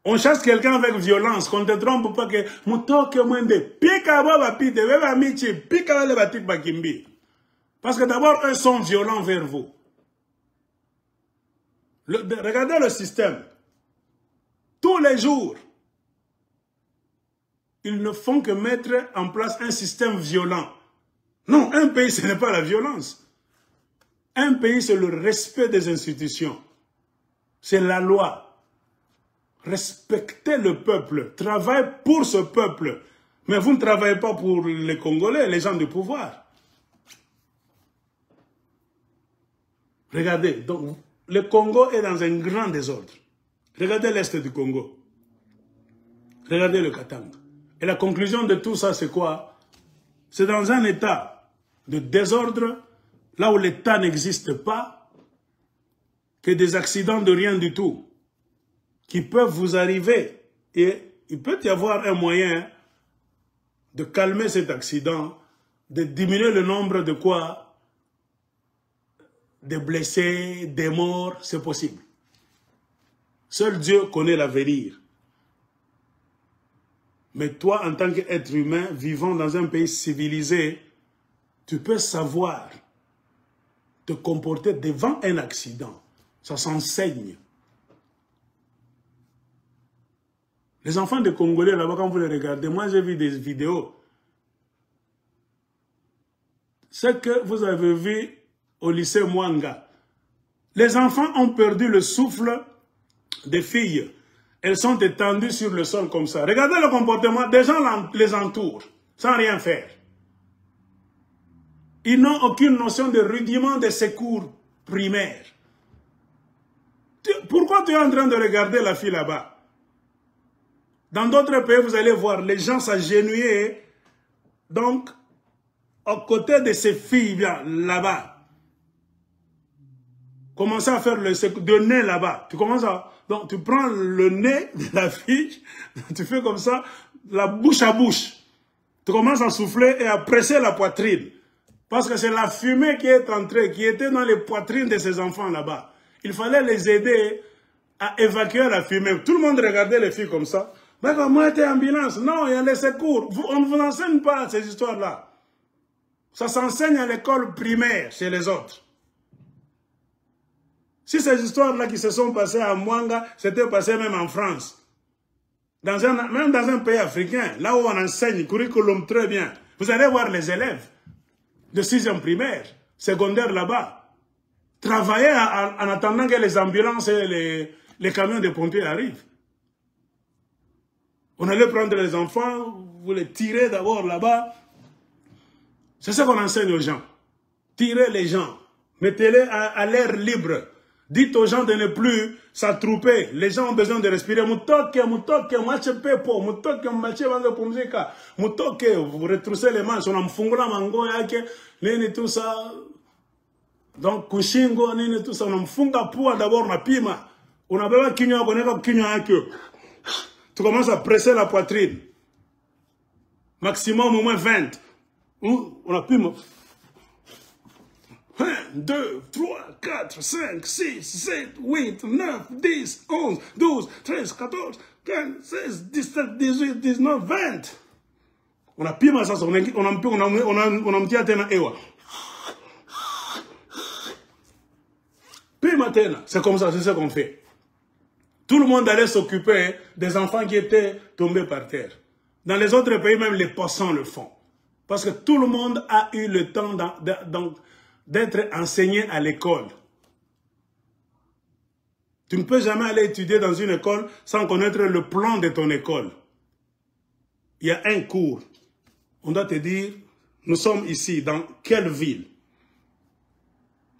On chasse quelqu'un avec violence, qu'on ne te trompe pas que mutoke mwende, pika baba pite, beba michi, pika wale batik bakimbi. Parce que d'abord, eux sont violents vers vous. Regardez le système. Tous les jours, ils ne font que mettre en place un système violent. Non, un pays, ce n'est pas la violence. Un pays, c'est le respect des institutions. C'est la loi. Respectez le peuple. Travaillez pour ce peuple. Mais vous ne travaillez pas pour les Congolais, les gens du pouvoir. Regardez, donc, le Congo est dans un grand désordre. Regardez l'Est du Congo. Regardez le Katanga. Et la conclusion de tout ça, c'est quoi? C'est dans un état de désordre, là où l'état n'existe pas, que des accidents de rien du tout, qui peuvent vous arriver. Et il peut y avoir un moyen de calmer cet accident, de diminuer le nombre de quoi? Des blessés, des morts, c'est possible. Seul Dieu connaît l'avenir. Mais toi, en tant qu'être humain, vivant dans un pays civilisé, tu peux savoir te comporter devant un accident. Ça s'enseigne. Les enfants de Congolais, là-bas, quand vous les regardez, moi j'ai vu des vidéos. Ce que vous avez vu au lycée Mwanga, les enfants ont perdu le souffle des filles. Elles sont étendues sur le sol comme ça. Regardez le comportement, des gens les entourent, sans rien faire. Ils n'ont aucune notion de rudiment de secours primaire. Pourquoi tu es en train de regarder la fille là-bas? Dans d'autres pays, vous allez voir les gens s'agenouiller, donc, aux côtés de ces filles là-bas. Commencez à faire le nez là-bas. Tu commences à... Donc, tu prends le nez de la fille, tu fais comme ça, la bouche à bouche. Tu commences à souffler et à presser la poitrine. Parce que c'est la fumée qui est entrée, qui était dans les poitrines de ces enfants là-bas. Il fallait les aider à évacuer la fumée. Tout le monde regardait les filles comme ça. Mais comment était ambulance? Non, il y a les secours. On ne vous enseigne pas ces histoires-là. Ça s'enseigne à l'école primaire chez les autres. Si ces histoires-là qui se sont passées à Mwanga, c'était passé même en France. Même dans un pays africain, là où on enseigne curriculum très bien, vous allez voir les élèves de 6e primaire, secondaire là-bas, travailler en attendant que les ambulances et les camions de pompiers arrivent. On allait prendre les enfants, vous les tirez d'abord là-bas. C'est ce qu'on enseigne aux gens. Tirez les gens, mettez-les à l'air libre. Dites aux gens de ne plus s'attrouper. Les gens ont besoin de respirer. Mutoke, mache pepo, mutoke, mache vango pumzika. Mutoke, vous retroussez les manches, on a mfungula mango yake, nini tout ça. Donc, kushingo, nini tout ça, on a mfunga pua d'abord na pima. On a besoin kinyo, koneka kinyo yake. Tu commences à presser la poitrine. Maximum au moins 20. On a pima. 1, 2, 3, 4, 5, 6, 7, 8, 9, 10, 11, 12, 13, 14, 15, 16, 17, 18, 19, 20. On a pima ça, on a mis à tena ewa. Pima tena, c'est comme ça, c'est ce qu'on fait. Tout le monde allait s'occuper des enfants qui étaient tombés par terre. Dans les autres pays, même les poissons le font. Parce que tout le monde a eu le temps d'être enseigné à l'école. Tu ne peux jamais aller étudier dans une école sans connaître le plan de ton école. Il y a un cours. On doit te dire, nous sommes ici, dans quelle ville?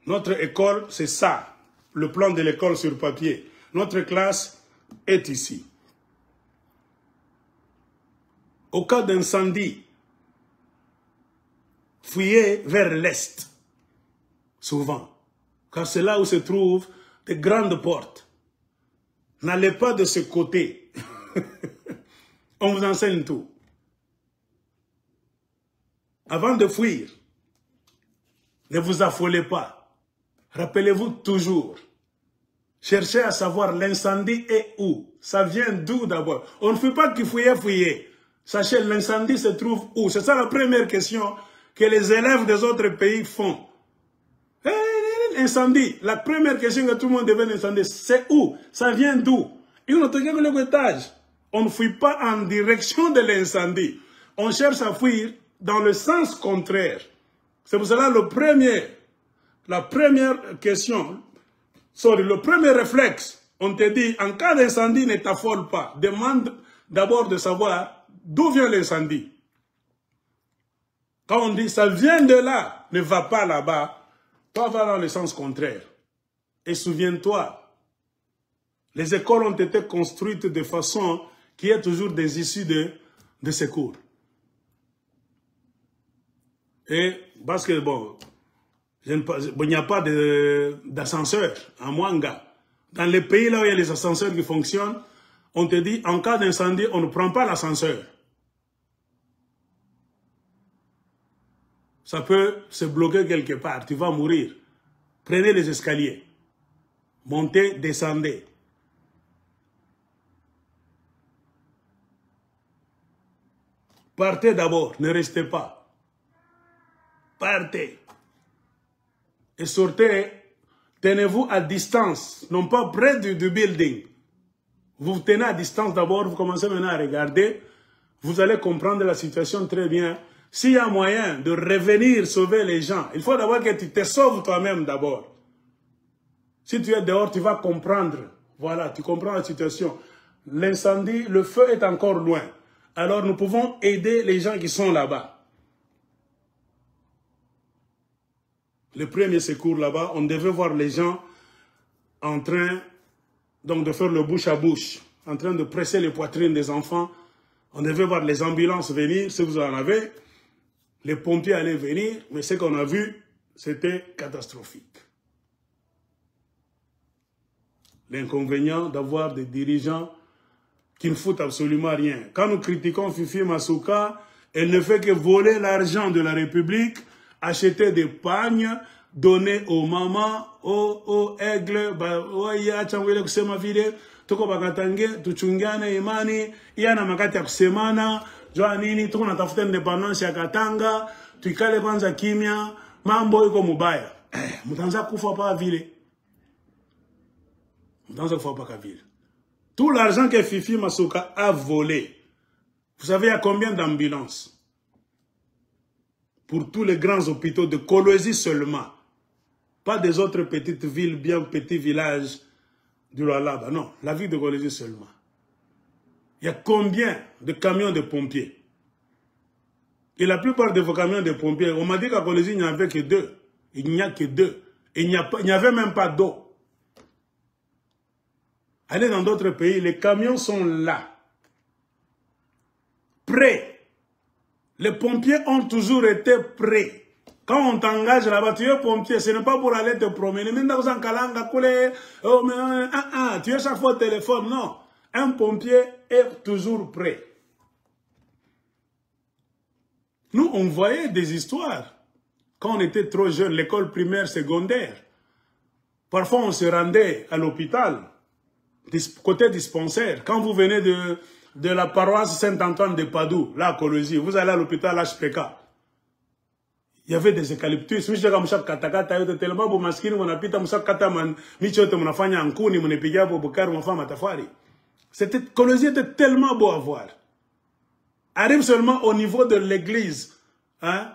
Notre école, c'est ça. Le plan de l'école sur papier. Notre classe est ici. Au cas d'incendie, fuyez vers l'est. Souvent. Car c'est là où se trouvent de grandes portes. N'allez pas de ce côté. On vous enseigne tout. Avant de fuir, ne vous affolez pas. Rappelez-vous toujours. Cherchez à savoir l'incendie est où. Ça vient d'où d'abord. On ne fait pas qu'il fouillez. Sachez, l'incendie se trouve où. C'est ça la première question que les élèves des autres pays font. Incendie. La première question que tout le monde devait incendier, c'est où? Ça vient d'où? On ne fuit pas en direction de l'incendie. On cherche à fuir dans le sens contraire. C'est pour cela la première question, le premier réflexe, on te dit, en cas d'incendie, ne t'affole pas. Demande d'abord de savoir d'où vient l'incendie. Quand on dit, ça vient de là, ne va pas là-bas. Toi, va dans le sens contraire. Et souviens-toi, les écoles ont été construites de façon qu'il y ait toujours des issues de secours. Et parce que, bon, il n'y a pas d'ascenseur à Mwanga. Dans les pays là où il y a les ascenseurs qui fonctionnent, on te dit, en cas d'incendie, on ne prend pas l'ascenseur. Ça peut se bloquer quelque part, tu vas mourir. Prenez les escaliers. Montez, descendez. Partez d'abord, ne restez pas. Partez. Et sortez, tenez-vous à distance, non pas près du building. Vous vous tenez à distance d'abord, vous commencez maintenant à regarder. Vous allez comprendre la situation très bien. S'il y a moyen de revenir sauver les gens, il faut d'abord que tu te sauves toi-même d'abord. Si tu es dehors, tu vas comprendre. Voilà, tu comprends la situation. L'incendie, le feu est encore loin. Alors nous pouvons aider les gens qui sont là-bas. Le premier secours là-bas, on devait voir les gens en train donc, de faire le bouche à bouche, en train de presser les poitrines des enfants. On devait voir les ambulances venir, si vous en avez. Les pompiers allaient venir, mais ce qu'on a vu, c'était catastrophique. L'inconvénient d'avoir des dirigeants qui ne foutent absolument rien. Quand nous critiquons Fifi Masuka, elle ne fait que voler l'argent de la République, acheter des pagnes, donner aux mamans, aux aigles, toko bakatange, tuchungane imani, yana makati ya kusemana, jua nini, tuko natafuta independence ya Katanga, tuikale kwanza kimya, mambo iko mubaya. Mutanza kufa pa vile. Mutanza kufa pa vile. Tout l'argent que Fifi Masuka a volé, vous savez à combien d'ambulances? Pour tous les grands hôpitaux de Kolwezi seulement. Pas des autres petites villes, bien petits villages du Lualaba. Non, la ville de Kolwezi seulement. Il y a combien de camions de pompiers? Et la plupart de vos camions de pompiers, on m'a dit qu'à Kolwezi, il n'y avait que 2. Il n'y a que 2. Il n'y avait même pas d'eau. Allez dans d'autres pays, les camions sont là. Prêts. Les pompiers ont toujours été prêts. Quand on t'engage là-bas, tu es pompier, ce n'est pas pour aller te promener. Tu es chaque fois au téléphone, non. Un pompier est toujours prêt. Nous, on voyait des histoires. Quand on était trop jeune, l'école primaire, secondaire. Parfois, on se rendait à l'hôpital, côté dispensaire. Quand vous venez de la paroisse Saint-Antoine de Padoue, là à Kolwezi, vous allez à l'hôpital HPK. Il y avait des eucalyptus. C'était, Kolwezi était tellement beau à voir. Arrive seulement au niveau de l'église. Hein?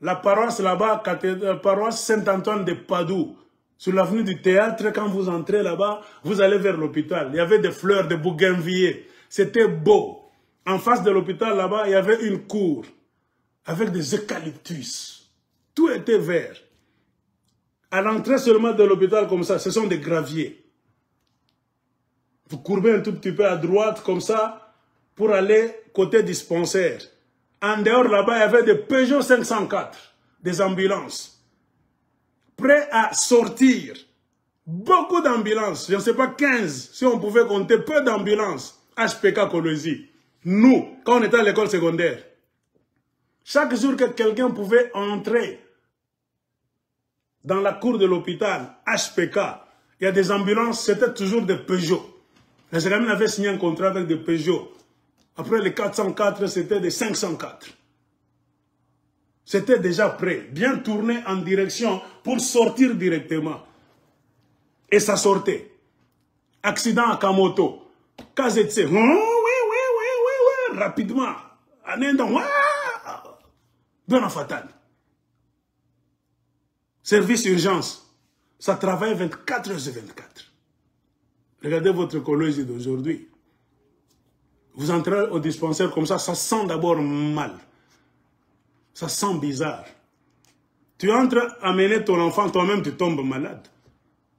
La paroisse là-bas, la paroisse Saint-Antoine de Padoue. Sur l'avenue du théâtre, quand vous entrez là-bas, vous allez vers l'hôpital. Il y avait des fleurs, des bougainvilliers. C'était beau. En face de l'hôpital là-bas, il y avait une cour avec des eucalyptus. Tout était vert. À l'entrée seulement de l'hôpital comme ça, ce sont des graviers. Vous courbez un tout petit peu à droite comme ça pour aller côté dispensaire. En dehors là-bas, il y avait des Peugeot 504, des ambulances, prêts à sortir. Beaucoup d'ambulances, je ne sais pas, 15, si on pouvait compter, peu d'ambulances. HPK Kolwezi. Nous, quand on était à l'école secondaire, chaque jour que quelqu'un pouvait entrer dans la cour de l'hôpital, HPK, il y a des ambulances, c'était toujours des Peugeot. Les Ségamines avaient signé un contrat avec des Peugeot. Après les 404, c'était des 504. C'était déjà prêt, bien tourné en direction pour sortir directement. Et ça sortait. Accident à Kamoto. Kazetse. Oui, rapidement. Bien fatal. Service urgence. Ça travaille 24 heures sur 24. Regardez votre Kolwezi d'aujourd'hui. Vous entrez au dispensaire comme ça sent d'abord mal. Ça sent bizarre. Tu entres amener ton enfant, toi-même tu tombes malade.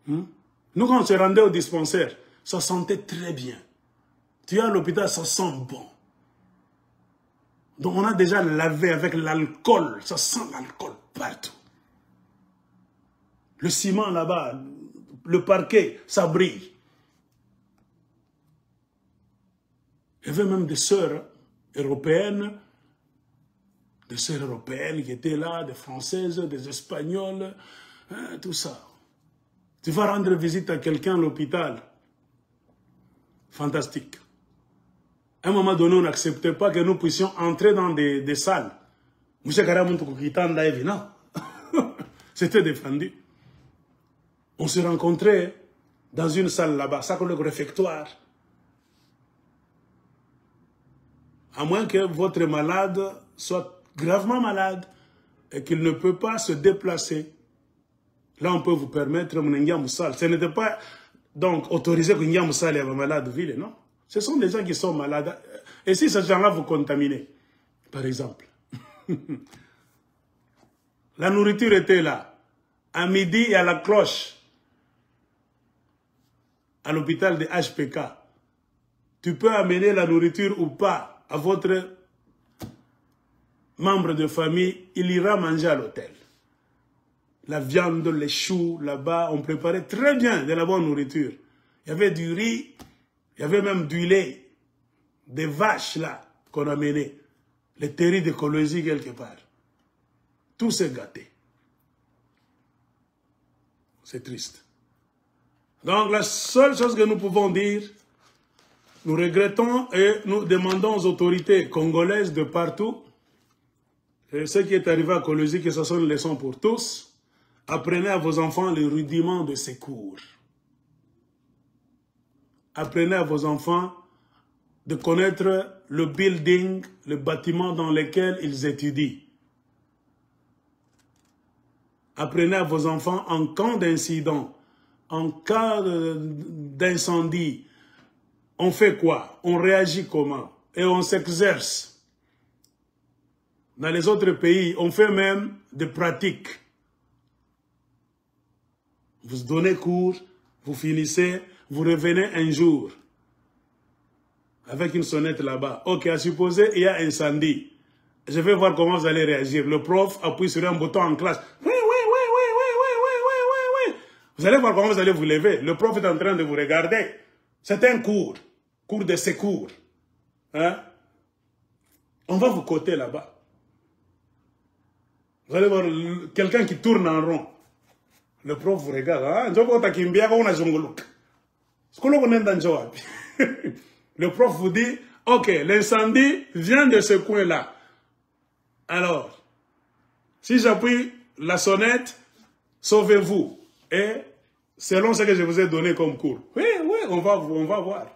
Nous, quand on se rendait au dispensaire, ça sentait très bien. Tu es à l'hôpital, ça sent bon. Donc on a déjà lavé avec l'alcool. Ça sent l'alcool partout. Le ciment là-bas, le parquet, ça brille. Il y avait même des sœurs européennes qui étaient là, des Françaises, des Espagnoles, hein, tout ça. Tu vas rendre visite à quelqu'un à l'hôpital. Fantastique. À un moment donné, on n'acceptait pas que nous puissions entrer dans des salles. Non. C'était défendu. On se rencontrait dans une salle là-bas, ça comme le réfectoire. À moins que votre malade soit gravement malade et qu'il ne peut pas se déplacer. Là, on peut vous permettre ce n'était pas donc autorisé que Ndiam Moussal est malade ville, non? Ce sont des gens qui sont malades. Et si ces gens-là vous contaminent, par exemple. La nourriture était là. À midi, il y a la cloche. À l'hôpital de HPK. Tu peux amener la nourriture ou pas à votre membre de famille, il ira manger à l'hôtel. La viande, les choux, là-bas, on préparait très bien de la bonne nourriture. Il y avait du riz, il y avait même du lait, des vaches là qu'on amenait, les terrils d'écologie quelque part. Tout s'est gâté. C'est triste. Donc la seule chose que nous pouvons dire, nous regrettons et nous demandons aux autorités congolaises de partout, et ce qui est arrivé à Kolosi, que ce soit une leçon pour tous, apprenez à vos enfants les rudiments de ces cours. Apprenez à vos enfants de connaître le building, le bâtiment dans lequel ils étudient. Apprenez à vos enfants en cas d'incident, en cas d'incendie, on fait quoi? On réagit comment? Et on s'exerce. Dans les autres pays, on fait même des pratiques. Vous donnez cours, vous finissez, vous revenez un jour. Avec une sonnette là-bas. Ok, à supposer, il y a incendie. Je vais voir comment vous allez réagir. Le prof appuie sur un bouton en classe. Oui. Vous allez voir comment vous allez vous lever. Le prof est en train de vous regarder. C'est un cours. Cours de secours. Hein? On va vous coter là-bas. Vous allez voir quelqu'un qui tourne en rond. Le prof vous regarde. Hein? Le prof vous dit, ok, l'incendie vient de ce coin-là. Alors, si j'appuie la sonnette, sauvez-vous. Et selon ce que je vous ai donné comme cours. Oui, on va voir.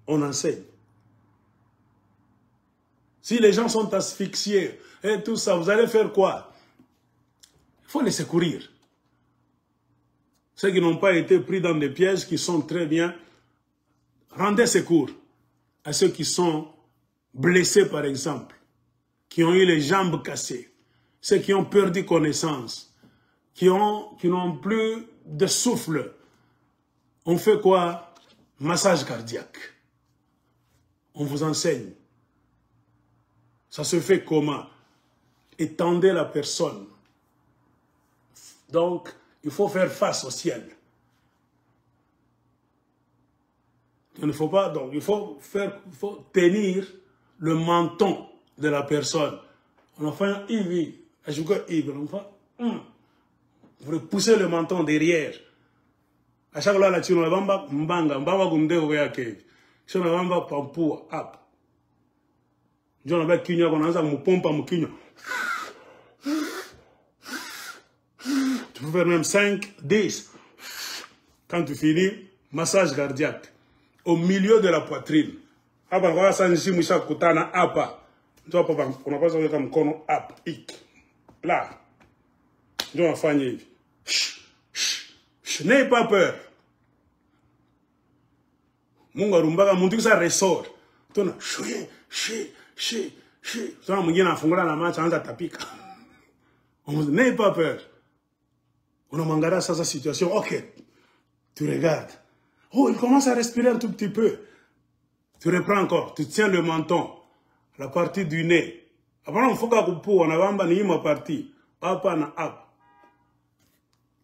On enseigne. Si les gens sont asphyxiés et tout ça, vous allez faire quoi? Il faut les secourir. Ceux qui n'ont pas été pris dans des pièges qui sont très bien, rendez secours à ceux qui sont blessés par exemple, qui ont eu les jambes cassées, ceux qui ont perdu connaissance, qui n'ont plus de souffle. On fait quoi? Massage cardiaque. On vous enseigne. Ça se fait comment? Étendez la personne. Donc, il faut faire face au ciel. Il ne faut pas, donc, il faut tenir le menton de la personne. On a fait un IV. Vous repoussez le menton derrière. À chaque fois, là, tu n'as pas mbanga, mbanga gunde ouyake. Tu n'as pas pampua, up. Tu n'as pas kinyo, on a ça, moupompa, moukinyo. Tu peux faire même 5, 10. Quand tu finis, massage cardiaque. Au milieu de la poitrine. On a pas ça, comme kono, up, ik. Là. Tu vas faire. N'ayez pas peur. Mungarumbaga, mon Dieu, ça ressort. Tu n'as n'ayez pas peur. On a mangara ça, sa situation. Ok. Tu regardes. Oh, il commence à respirer un tout petit peu. Tu reprends encore, tu tiens le menton, la partie du nez. Après, il faut que on a ma partie.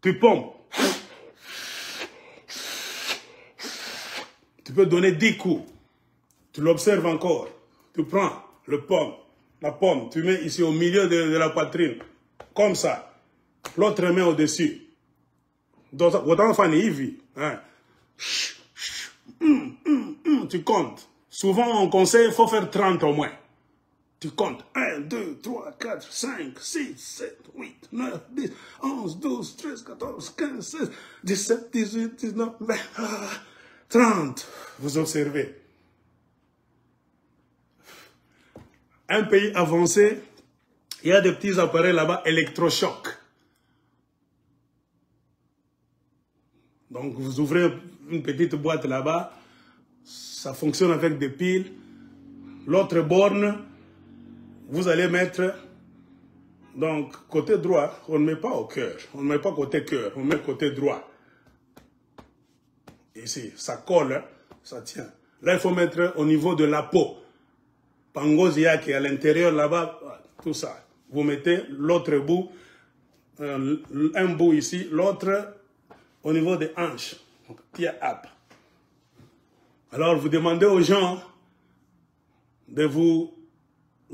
Tu pompes. Tu peux donner 10 coups. Tu l'observes encore. Tu prends la pomme, tu mets ici au milieu de la poitrine. Comme ça. L'autre main au-dessus. Tu comptes. Souvent, on conseille, il faut faire 30 au moins. Tu comptes. 1, 2, 3, 4, 5, 6, 7, 8, 9, 10, 11, 12, 13, 14, 15, 16, 17, 18, 19, 20, 30. Vous observez. Un pays avancé, il y a des petits appareils là-bas, électrochocs. Donc, vous ouvrez une petite boîte là-bas, ça fonctionne avec des piles. L'autre borne, vous allez mettre, donc, côté droit, on ne met pas au cœur, on ne met pas côté cœur, on met côté droit. Ici, ça colle, ça tient. Là, il faut mettre au niveau de la peau. Pangozia qui est à l'intérieur là-bas, tout ça. Vous mettez l'autre bout, un bout ici, l'autre au niveau des hanches. Tia up. Alors vous demandez aux gens de vous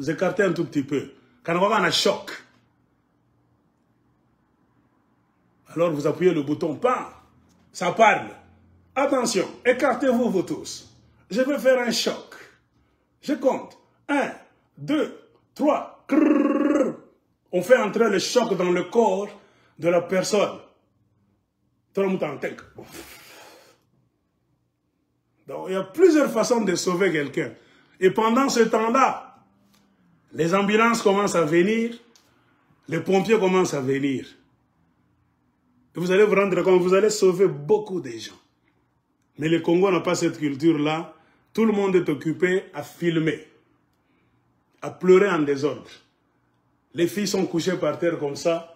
écarter un tout petit peu. Quand on a un choc, alors vous appuyez le bouton PAM, ça parle. Attention, écartez-vous vous tous. Je vais faire un choc. Je compte. 1, 2, 3. On fait entrer le choc dans le corps de la personne. Tout le monde en tête. Donc, il y a plusieurs façons de sauver quelqu'un. Et pendant ce temps-là, les ambulances commencent à venir, les pompiers commencent à venir. Et vous allez vous rendre compte, vous allez sauver beaucoup de gens. Mais le Congo n'a pas cette culture-là. Tout le monde est occupé à filmer, à pleurer en désordre. Les filles sont couchées par terre comme ça.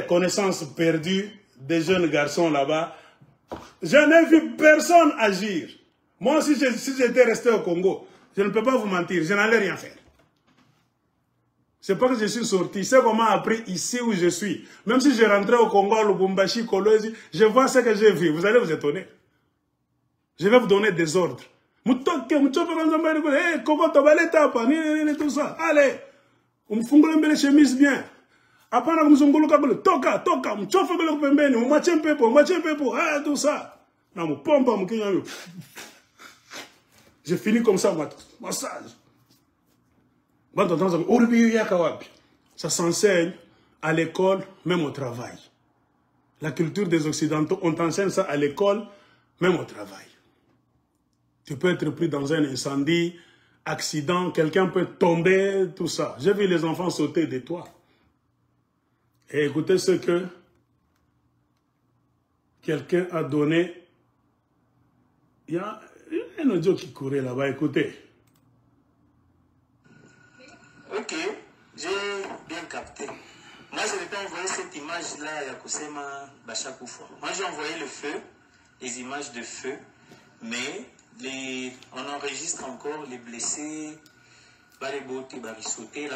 Connaissance perdue des jeunes garçons là-bas. Je n'ai vu personne agir. Moi, si j'étais resté au Congo, je ne peux pas vous mentir, je n'allais rien faire. C'est pas que je suis sorti, c'est qu'on m'a appris ici où je suis. Même si je rentrais au Congo, à Lubumbashi, Kolwezi, je vois ce que j'ai vu. Vous allez vous étonner. Je vais vous donner des ordres. Tout ça. Allez, on me fungule les chemises bien. Après, on me zongolo kabule. Toka, on chofe le pembeni, on matche un peu, ah, tout ça. Non, on pompe, on kinyo. Je finis comme ça, massage. Ça s'enseigne à l'école, même au travail. La culture des Occidentaux, on t'enseigne ça à l'école, même au travail. Tu peux être pris dans un incendie, accident, quelqu'un peut tomber, tout ça. J'ai vu les enfants sauter des toits. Et écoutez ce que quelqu'un a donné. Il y a un audio qui courait là-bas, écoutez. Ok, j'ai bien capté. Moi, je n'ai pas envoyé cette image-là à Kusema Bachakoufo. Moi, j'ai envoyé le feu, les images de feu, mais on enregistre encore les blessés, la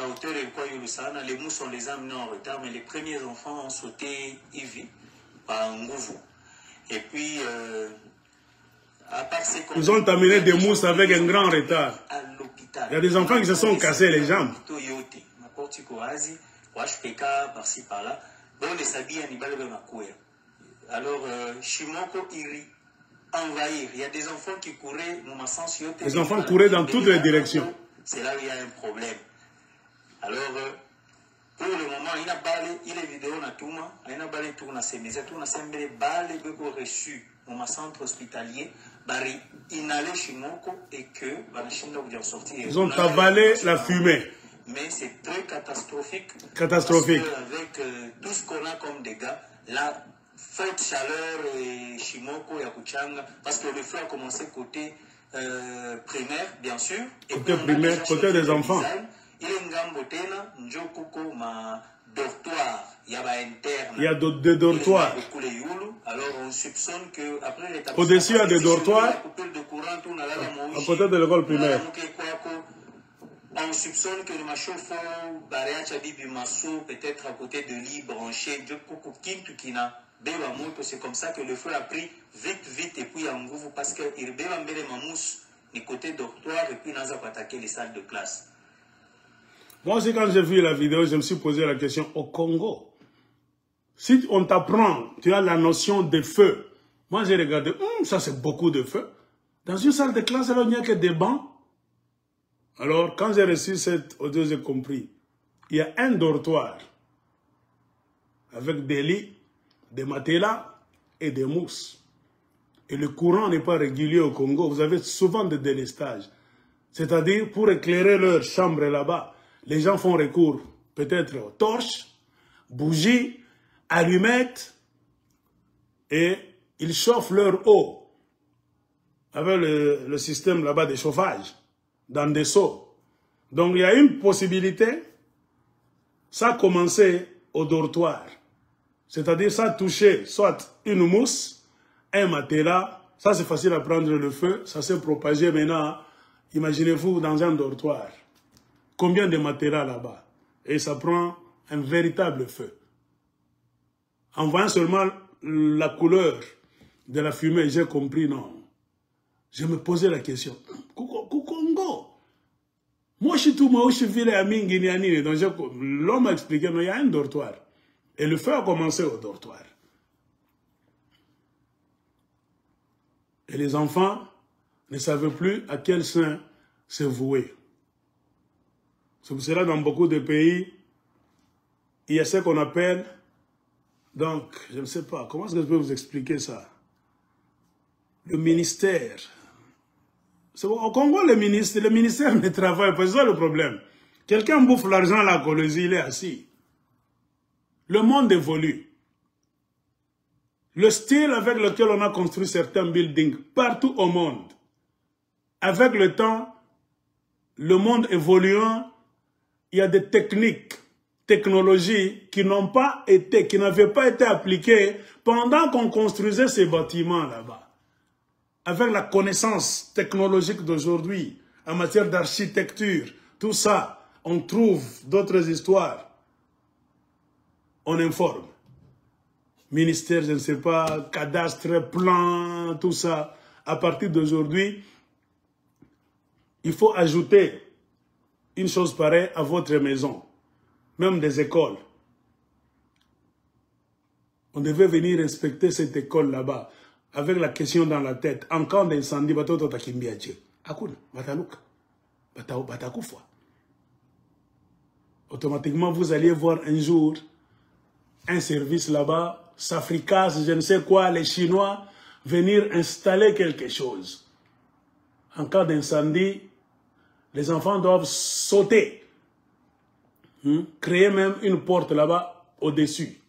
hauteur de quoi Yolusana, les mouches, on les a amenés en retard, mais les premiers enfants ont sauté Ivi par Ngouvou. Et puis, à part ces ils ont amené des mousses avec un grand retard. Il y a des enfants qui se sont cassés les jambes. Alors, Shimoko Iri, envahir. Il y a des enfants qui couraient, les enfants couraient dans toutes les directions. C'est là où il y a un problème. Alors, pour le moment, il y a des vidéos, il y a des tours dans ces maisons, il y a des balles qui ont reçu dans centre hospitalier, ils allaient chez Moko et que ils ont avalé la fumée. Mais c'est très catastrophique. Catastrophique. Parce avec tout ce qu'on a comme dégâts, la forte chaleur et Shimoko et Akuchanga, parce que le feu a commencé côté primaire, bien sûr. Et côté primaire, côté des enfants. Il y a une gambotena, Njokoko, ma dortoir, il y a interne. Il y a des dortoirs. Alors on soupçonne que après au-dessus il y a des dortoirs. À côté de l'école primaire. On soupçonne que le machofo, Bariacha Bibi Masso, peut-être à côté de l'île branché, de Koko Kintukina, Bebamoto, c'est comme ça que le feu a pris vite, et puis en gros, parce que il Bebambele Mamous, du côté dortoir, et puis Naza pour attaquer les salles de classe. Moi aussi, quand j'ai vu la vidéo, je me suis posé la question, au Congo, si on t'apprend, tu as la notion de feu. Moi, j'ai regardé, ça c'est beaucoup de feu. Dans une salle de classe, il n'y a que des bancs. Alors, quand j'ai reçu cette audio, j'ai compris. Il y a un dortoir avec des lits, des matelas et des mousses. Et le courant n'est pas régulier au Congo. Vous avez souvent des délestages. C'est-à-dire, pour éclairer leur chambre là-bas, les gens font recours peut-être aux torches, bougies, allumettes, et ils chauffent leur eau avec le système là-bas de chauffage dans des seaux. Donc il y a une possibilité, ça a commencé au dortoir. C'est-à-dire ça a touché soit une mousse, un matelas, ça c'est facile à prendre le feu, ça s'est propagé maintenant, imaginez-vous dans un dortoir. Combien de matelas là-bas? Et ça prend un véritable feu. En voyant seulement la couleur de la fumée, j'ai compris, non. Je me posais la question. Congo. Moi, je suis tout, moi, je suis villé à Minginiani. Donc, l'homme m'a expliqué, mais il y a un dortoir. Et le feu a commencé au dortoir. Et les enfants ne savaient plus à quel sein se vouer. C'est pour cela, dans beaucoup de pays, il y a ce qu'on appelle, donc, je ne sais pas, comment est-ce que je peux vous expliquer ça? Le ministère. Au Congo, le ministère ne travaille pas, c'est ça le problème. Quelqu'un bouffe l'argent à la Colosie, il est assis. Le monde évolue. Le style avec lequel on a construit certains buildings partout au monde, avec le temps, le monde évoluant, il y a des technologies qui n'avaient pas été appliquées pendant qu'on construisait ces bâtiments là-bas. Avec la connaissance technologique d'aujourd'hui, en matière d'architecture, tout ça, on trouve d'autres histoires. On informe. Ministère, je ne sais pas, cadastre, plan, tout ça. À partir d'aujourd'hui, il faut ajouter une chose pareille à votre maison, même des écoles. On devait venir inspecter cette école là-bas, avec la question dans la tête. En cas d'incendie, automatiquement, vous alliez voir un jour un service là-bas, Safricas, je ne sais quoi, les Chinois, venir installer quelque chose. En cas d'incendie, les enfants doivent sauter, créer même une porte là-bas au-dessus.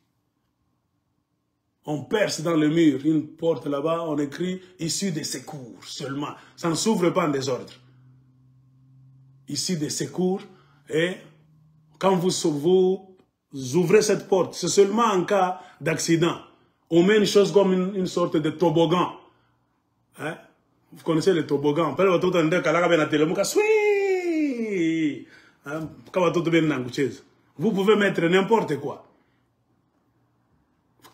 On perce dans le mur une porte là-bas, on écrit « Issue des secours » seulement. Ça ne s'ouvre pas en désordre. Issue des secours, et quand vous ouvrez cette porte, c'est seulement en cas d'accident. On met une chose comme une sorte de toboggan. Hein? Vous connaissez le toboggan. Vous pouvez mettre n'importe quoi.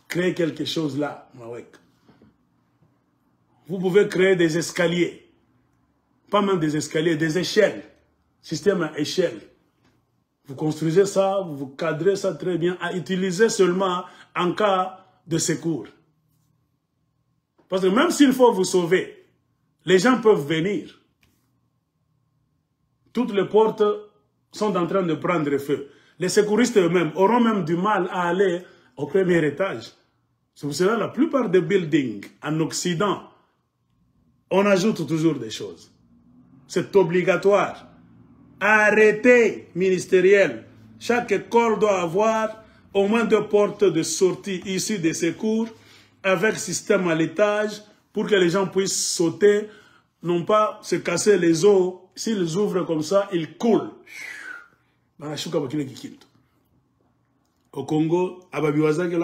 Créer quelque chose là. Vous pouvez créer des escaliers. Pas même des escaliers, des échelles. Système à échelle. Vous construisez ça, vous cadrez ça très bien, à utiliser seulement en cas de secours. Parce que même s'il faut vous sauver, les gens peuvent venir. Toutes les portes sont en train de prendre feu. Les secouristes eux-mêmes auront même du mal à aller au premier étage. C'est pour cela que la plupart des buildings en Occident, on ajoute toujours des choses. C'est obligatoire. Arrêté ministériel. Chaque école doit avoir au moins 2 portes de sortie issues des secours avec système à l'étage pour que les gens puissent sauter, non pas se casser les os. S'ils ouvrent comme ça, ils coulent. Au Congo, à Babiwazaki,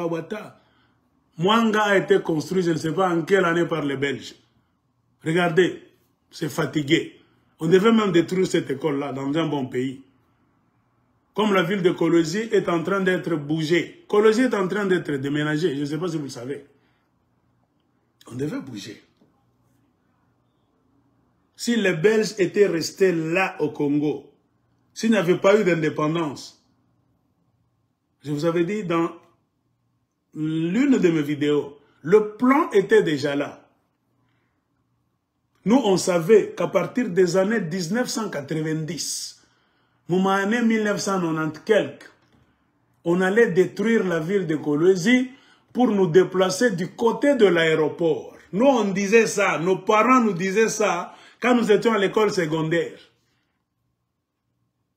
Mwanga a été construit, je ne sais pas en quelle année, par les Belges. Regardez, C'est fatigué. On devait même détruire cette école-là dans un bon pays. Comme la ville de Kolosi est en train d'être bougée. Kolosi est en train d'être déménagée. Je ne sais pas si vous le savez. On devait bouger. Si les Belges étaient restés là au Congo, s'il n'y avait pas eu d'indépendance, je vous avais dit dans l'une de mes vidéos, le plan était déjà là. Nous, on savait qu'à partir des années 1990, année 1990 quelques, on allait détruire la ville de Kolosi pour nous déplacer du côté de l'aéroport. Nous, on disait ça, nos parents nous disaient ça quand nous étions à l'école secondaire.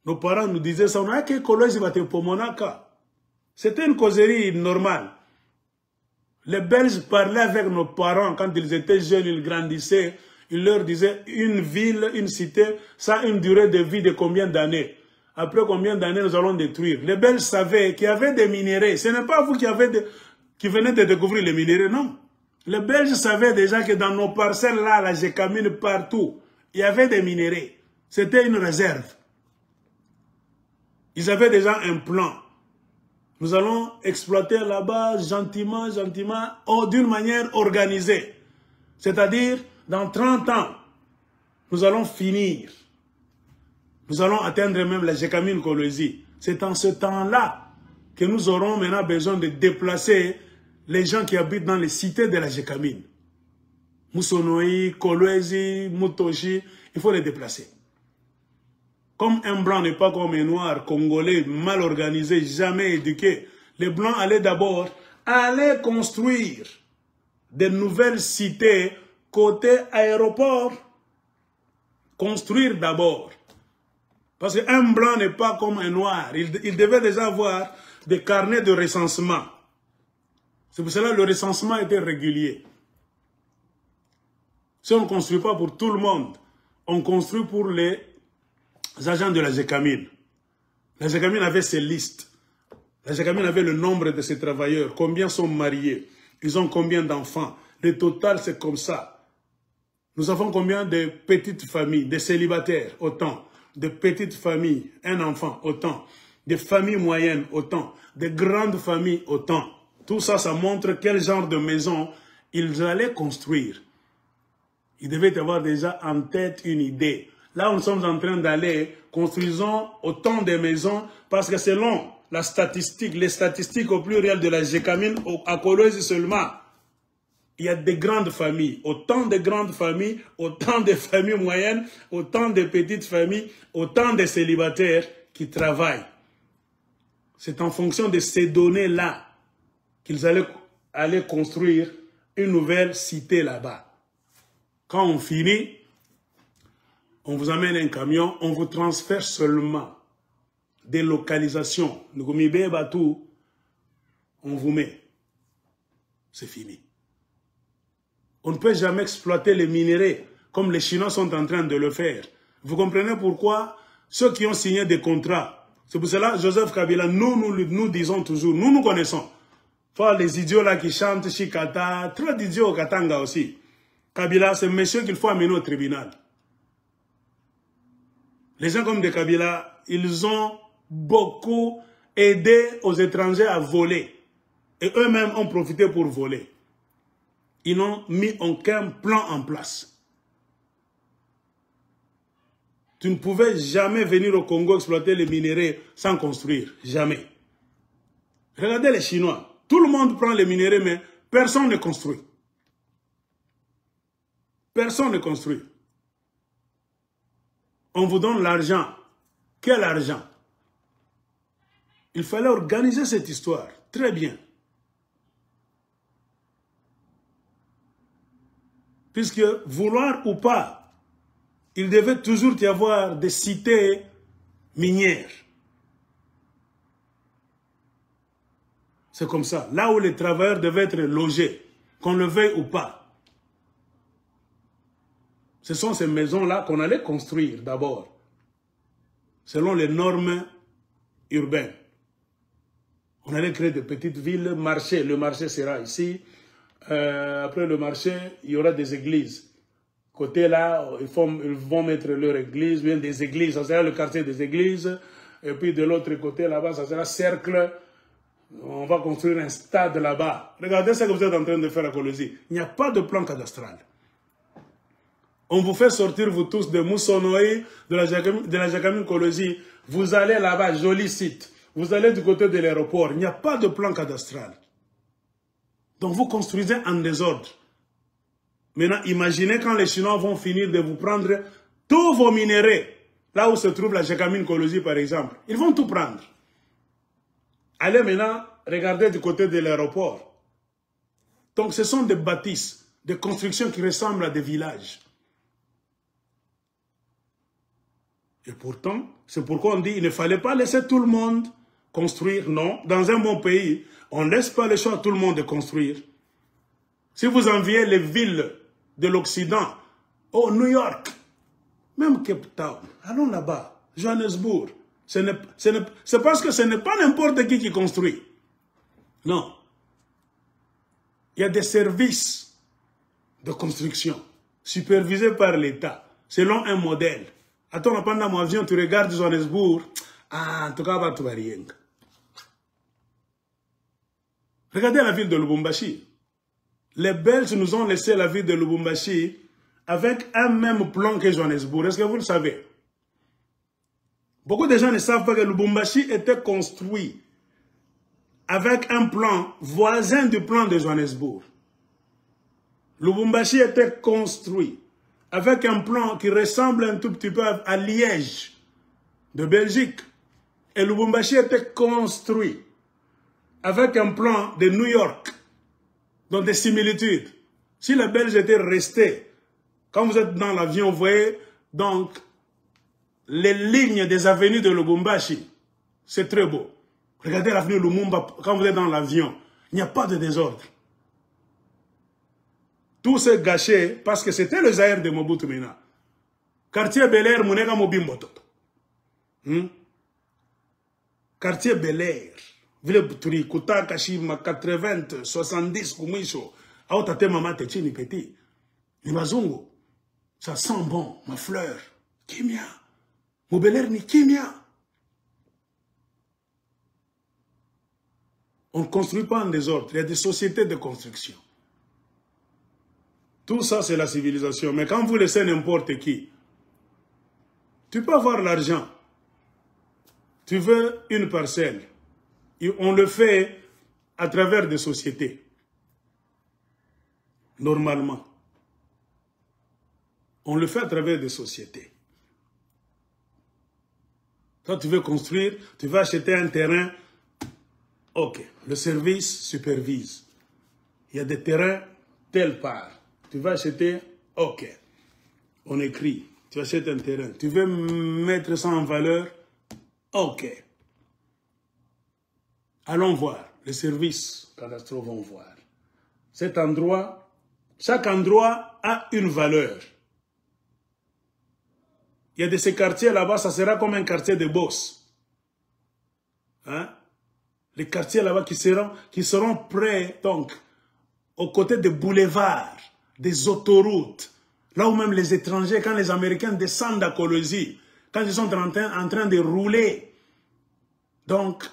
Nos parents nous disaient ça, on a que Kolosi va te Pomonaka. C'était une causerie normale. Les Belges parlaient avec nos parents quand ils étaient jeunes, ils grandissaient. Ils leur disaient une ville, une cité, ça a une durée de vie de combien d'années? Après combien d'années nous allons détruire? Les Belges savaient qu'il y avait des minéraux. Ce n'est pas vous qui venez de découvrir les minéraux, non. Les Belges savaient déjà que dans nos parcelles là, la Gécamine partout, il y avait des minéraux. C'était une réserve. Ils avaient déjà un plan. Nous allons exploiter là-bas gentiment, gentiment, d'une manière organisée. C'est-à-dire, dans 30 ans, nous allons finir. Nous allons atteindre même la Gécamine Kolosi. C'est en ce temps-là que nous aurons maintenant besoin de déplacer les gens qui habitent dans les cités de la Gécamine. Moussonoï, Kolwezi, Mutoshi, il faut les déplacer. Comme un blanc n'est pas comme un noir, congolais, mal organisé, jamais éduqué, les blancs allaient d'abord aller construire de nouvelles cités côté aéroport. Construire d'abord. Parce qu'un blanc n'est pas comme un noir. Il devait déjà avoir des carnets de recensement. C'est pour cela que le recensement était régulier. Si on ne construit pas pour tout le monde, on construit pour les agents de la Gécamine. La Gécamine avait ses listes. La Gécamine avait le nombre de ses travailleurs. Combien sont mariés? Ils ont combien d'enfants? Le total, c'est comme ça. Nous avons combien de petites familles, de célibataires? Autant. De petites familles, un enfant, autant. Des familles moyennes, autant. De grandes familles, autant. Tout ça, ça montre quel genre de maison ils allaient construire. Ils devaient avoir déjà en tête une idée. Là, nous sommes en train d'aller, construisons autant de maisons, parce que selon la statistique, les statistiques au pluriel de la Gécamine, à Kolosi seulement, il y a des grandes familles, autant de grandes familles, autant de familles moyennes, autant de petites familles, autant de célibataires qui travaillent. C'est en fonction de ces données-là qu'ils allaient aller construire une nouvelle cité là-bas. Quand on finit, on vous amène un camion, on vous transfère seulement des localisations. On vous met. C'est fini. On ne peut jamais exploiter les minéraux comme les Chinois sont en train de le faire. Vous comprenez pourquoi ceux qui ont signé des contrats, c'est pour cela Joseph Kabila, nous disons toujours, nous connaissons. Enfin, les idiots là qui chantent Chikata, trop d'idiots au Katanga aussi. Kabila, c'est monsieur qu'il faut amener au tribunal. Les gens comme de Kabila, ils ont beaucoup aidé aux étrangers à voler. Et eux-mêmes ont profité pour voler. Ils n'ont mis aucun plan en place. Tu ne pouvais jamais venir au Congo exploiter les minéraux sans construire. Jamais. Regardez les Chinois. Tout le monde prend les minéraux, mais personne ne construit. Personne ne construit. On vous donne l'argent. Quel argent? Il fallait organiser cette histoire. Très bien. Puisque, vouloir ou pas, il devait toujours y avoir des cités minières. C'est comme ça. Là où les travailleurs devaient être logés, qu'on le veuille ou pas. Ce sont ces maisons-là qu'on allait construire d'abord, selon les normes urbaines. On allait créer de petites villes, marchés. Le marché sera ici. Après le marché, il y aura des églises. Côté là, ils vont mettre leur église, bien des églises, ça sera le quartier des églises. Et puis de l'autre côté là-bas, ça sera cercle. On va construire un stade là-bas. Regardez ce que vous êtes en train de faire à Kolosi. Il n'y a pas de plan cadastral. On vous fait sortir, vous tous, de Moussonoï, de la Jacamine Kolosi. Vous allez là-bas, joli site. Vous allez du côté de l'aéroport. Il n'y a pas de plan cadastral. Donc vous construisez en désordre. Maintenant, imaginez quand les Chinois vont finir de vous prendre tous vos minéraux. Là où se trouve la Jacamine Kolosi, par exemple. Ils vont tout prendre. Allez maintenant, regardez du côté de l'aéroport. Donc ce sont des bâtisses, des constructions qui ressemblent à des villages. Et pourtant, c'est pourquoi on dit qu'il ne fallait pas laisser tout le monde construire. Non, dans un bon pays, on ne laisse pas le choix à tout le monde de construire. Si vous enviez les villes de l'Occident, oh, New York, même Cape Town, allons là-bas, Johannesburg, c'est parce que ce n'est pas n'importe qui construit. Non. Il y a des services de construction supervisés par l'État, selon un modèle. Attends, pendant mon avion, tu regardes Johannesburg, ah, en tout cas, tu vas rien. Regardez la ville de Lubumbashi. Les Belges nous ont laissé la ville de Lubumbashi avec un même plan que Johannesburg. Est-ce que vous le savez? Beaucoup de gens ne savent pas que Lubumbashi était construit avec un plan voisin du plan de Johannesburg. Lubumbashi était construit avec un plan qui ressemble un tout petit peu à Liège de Belgique. Et Lubumbashi était construit avec un plan de New York, dans des similitudes. Si les Belges étaient restés, quand vous êtes dans l'avion, vous voyez donc les lignes des avenues de Lubumbashi. C'est très beau. Regardez l'avenue Lumumba, quand vous êtes dans l'avion, il n'y a pas de désordre. Tout s'est gâché parce que c'était le Zaïre de Mobutu Mena. Quartier Bel Air, Mounega Mobimboto. Quartier Bel Air. Ville Buturi, Kouta, Kashima, 80, 70, Koumisho. Aotate Mama Techini Petit. Libazungu. Ça sent bon, ma fleur. Kimia. Mon Bel Air ni Kimia. On ne construit pas en désordre. Il y a des sociétés de construction. Tout ça, c'est la civilisation. Mais quand vous laissez n'importe qui, tu peux avoir l'argent. Tu veux une parcelle. Et on le fait à travers des sociétés. Normalement. On le fait à travers des sociétés. Quand tu veux construire, tu vas acheter un terrain. Ok, le service supervise. Il y a des terrains telle part. Tu vas acheter, ok. On écrit, tu achètes un terrain. Tu veux mettre ça en valeur, ok. Allons voir, les services cadastraux vont voir. Cet endroit, chaque endroit a une valeur. Il y a de ces quartiers là-bas, ça sera comme un quartier de boss. Hein? Les quartiers là-bas qui seront près, donc, aux côtés des boulevards, des autoroutes, là où même les étrangers, quand les Américains descendent à Kolosi, quand ils sont en train de rouler. Donc,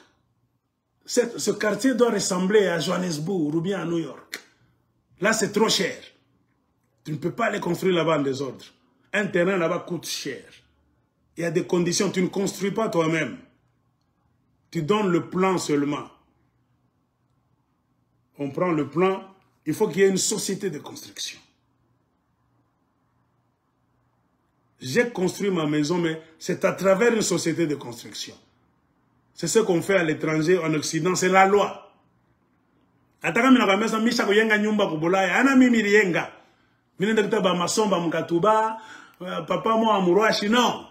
ce quartier doit ressembler à Johannesburg ou bien à New York. Là, c'est trop cher. Tu ne peux pas les construire là-bas en désordre. Un terrain là-bas coûte cher. Il y a des conditions, tu ne construis pas toi-même. Tu donnes le plan seulement. On prend le plan, il faut qu'il y ait une société de construction. J'ai construit ma maison, mais c'est à travers une société de construction. C'est ce qu'on fait à l'étranger, en Occident, c'est la loi. Ataka mina mesa misha kuyenga nyumba kubulaya, ana mimi riyenga. Mine ndakita ba masomba mkatuba, papa mo amurashi, non.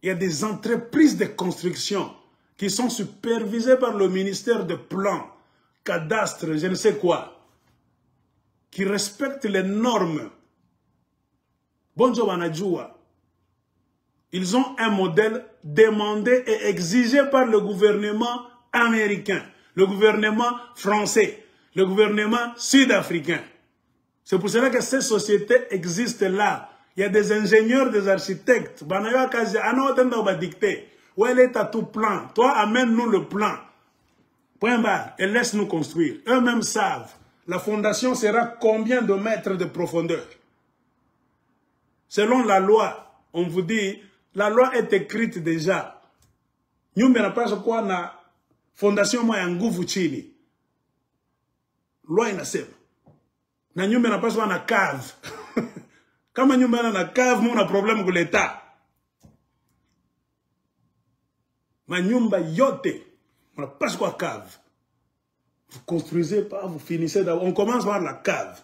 Il y a des entreprises de construction qui sont supervisées par le ministère de Plan, Cadastre, je ne sais quoi, qui respectent les normes. Bonjour Banadjoua. Ils ont un modèle demandé et exigé par le gouvernement américain, le gouvernement français, le gouvernement sud-africain. C'est pour cela que ces sociétés existent là. Il y a des ingénieurs, des architectes. Où est l'État tout plan? Toi, amène-nous le plan. Point barre. Et laisse-nous construire. Eux-mêmes savent. La fondation sera combien de mètres de profondeur? Selon la loi, on vous dit, la loi est écrite déjà. Nous, n'a pas quoi na fondation moi en nguvu chini. Loi inasema. Na nyumba n'a pas quoi na cave. Kama nyumba na cave, mon problème avec l'État. Ma nyumba yote, on n'a pas quoi cave. Vous construisez pas, vous finissez d'abord. On commence par la cave.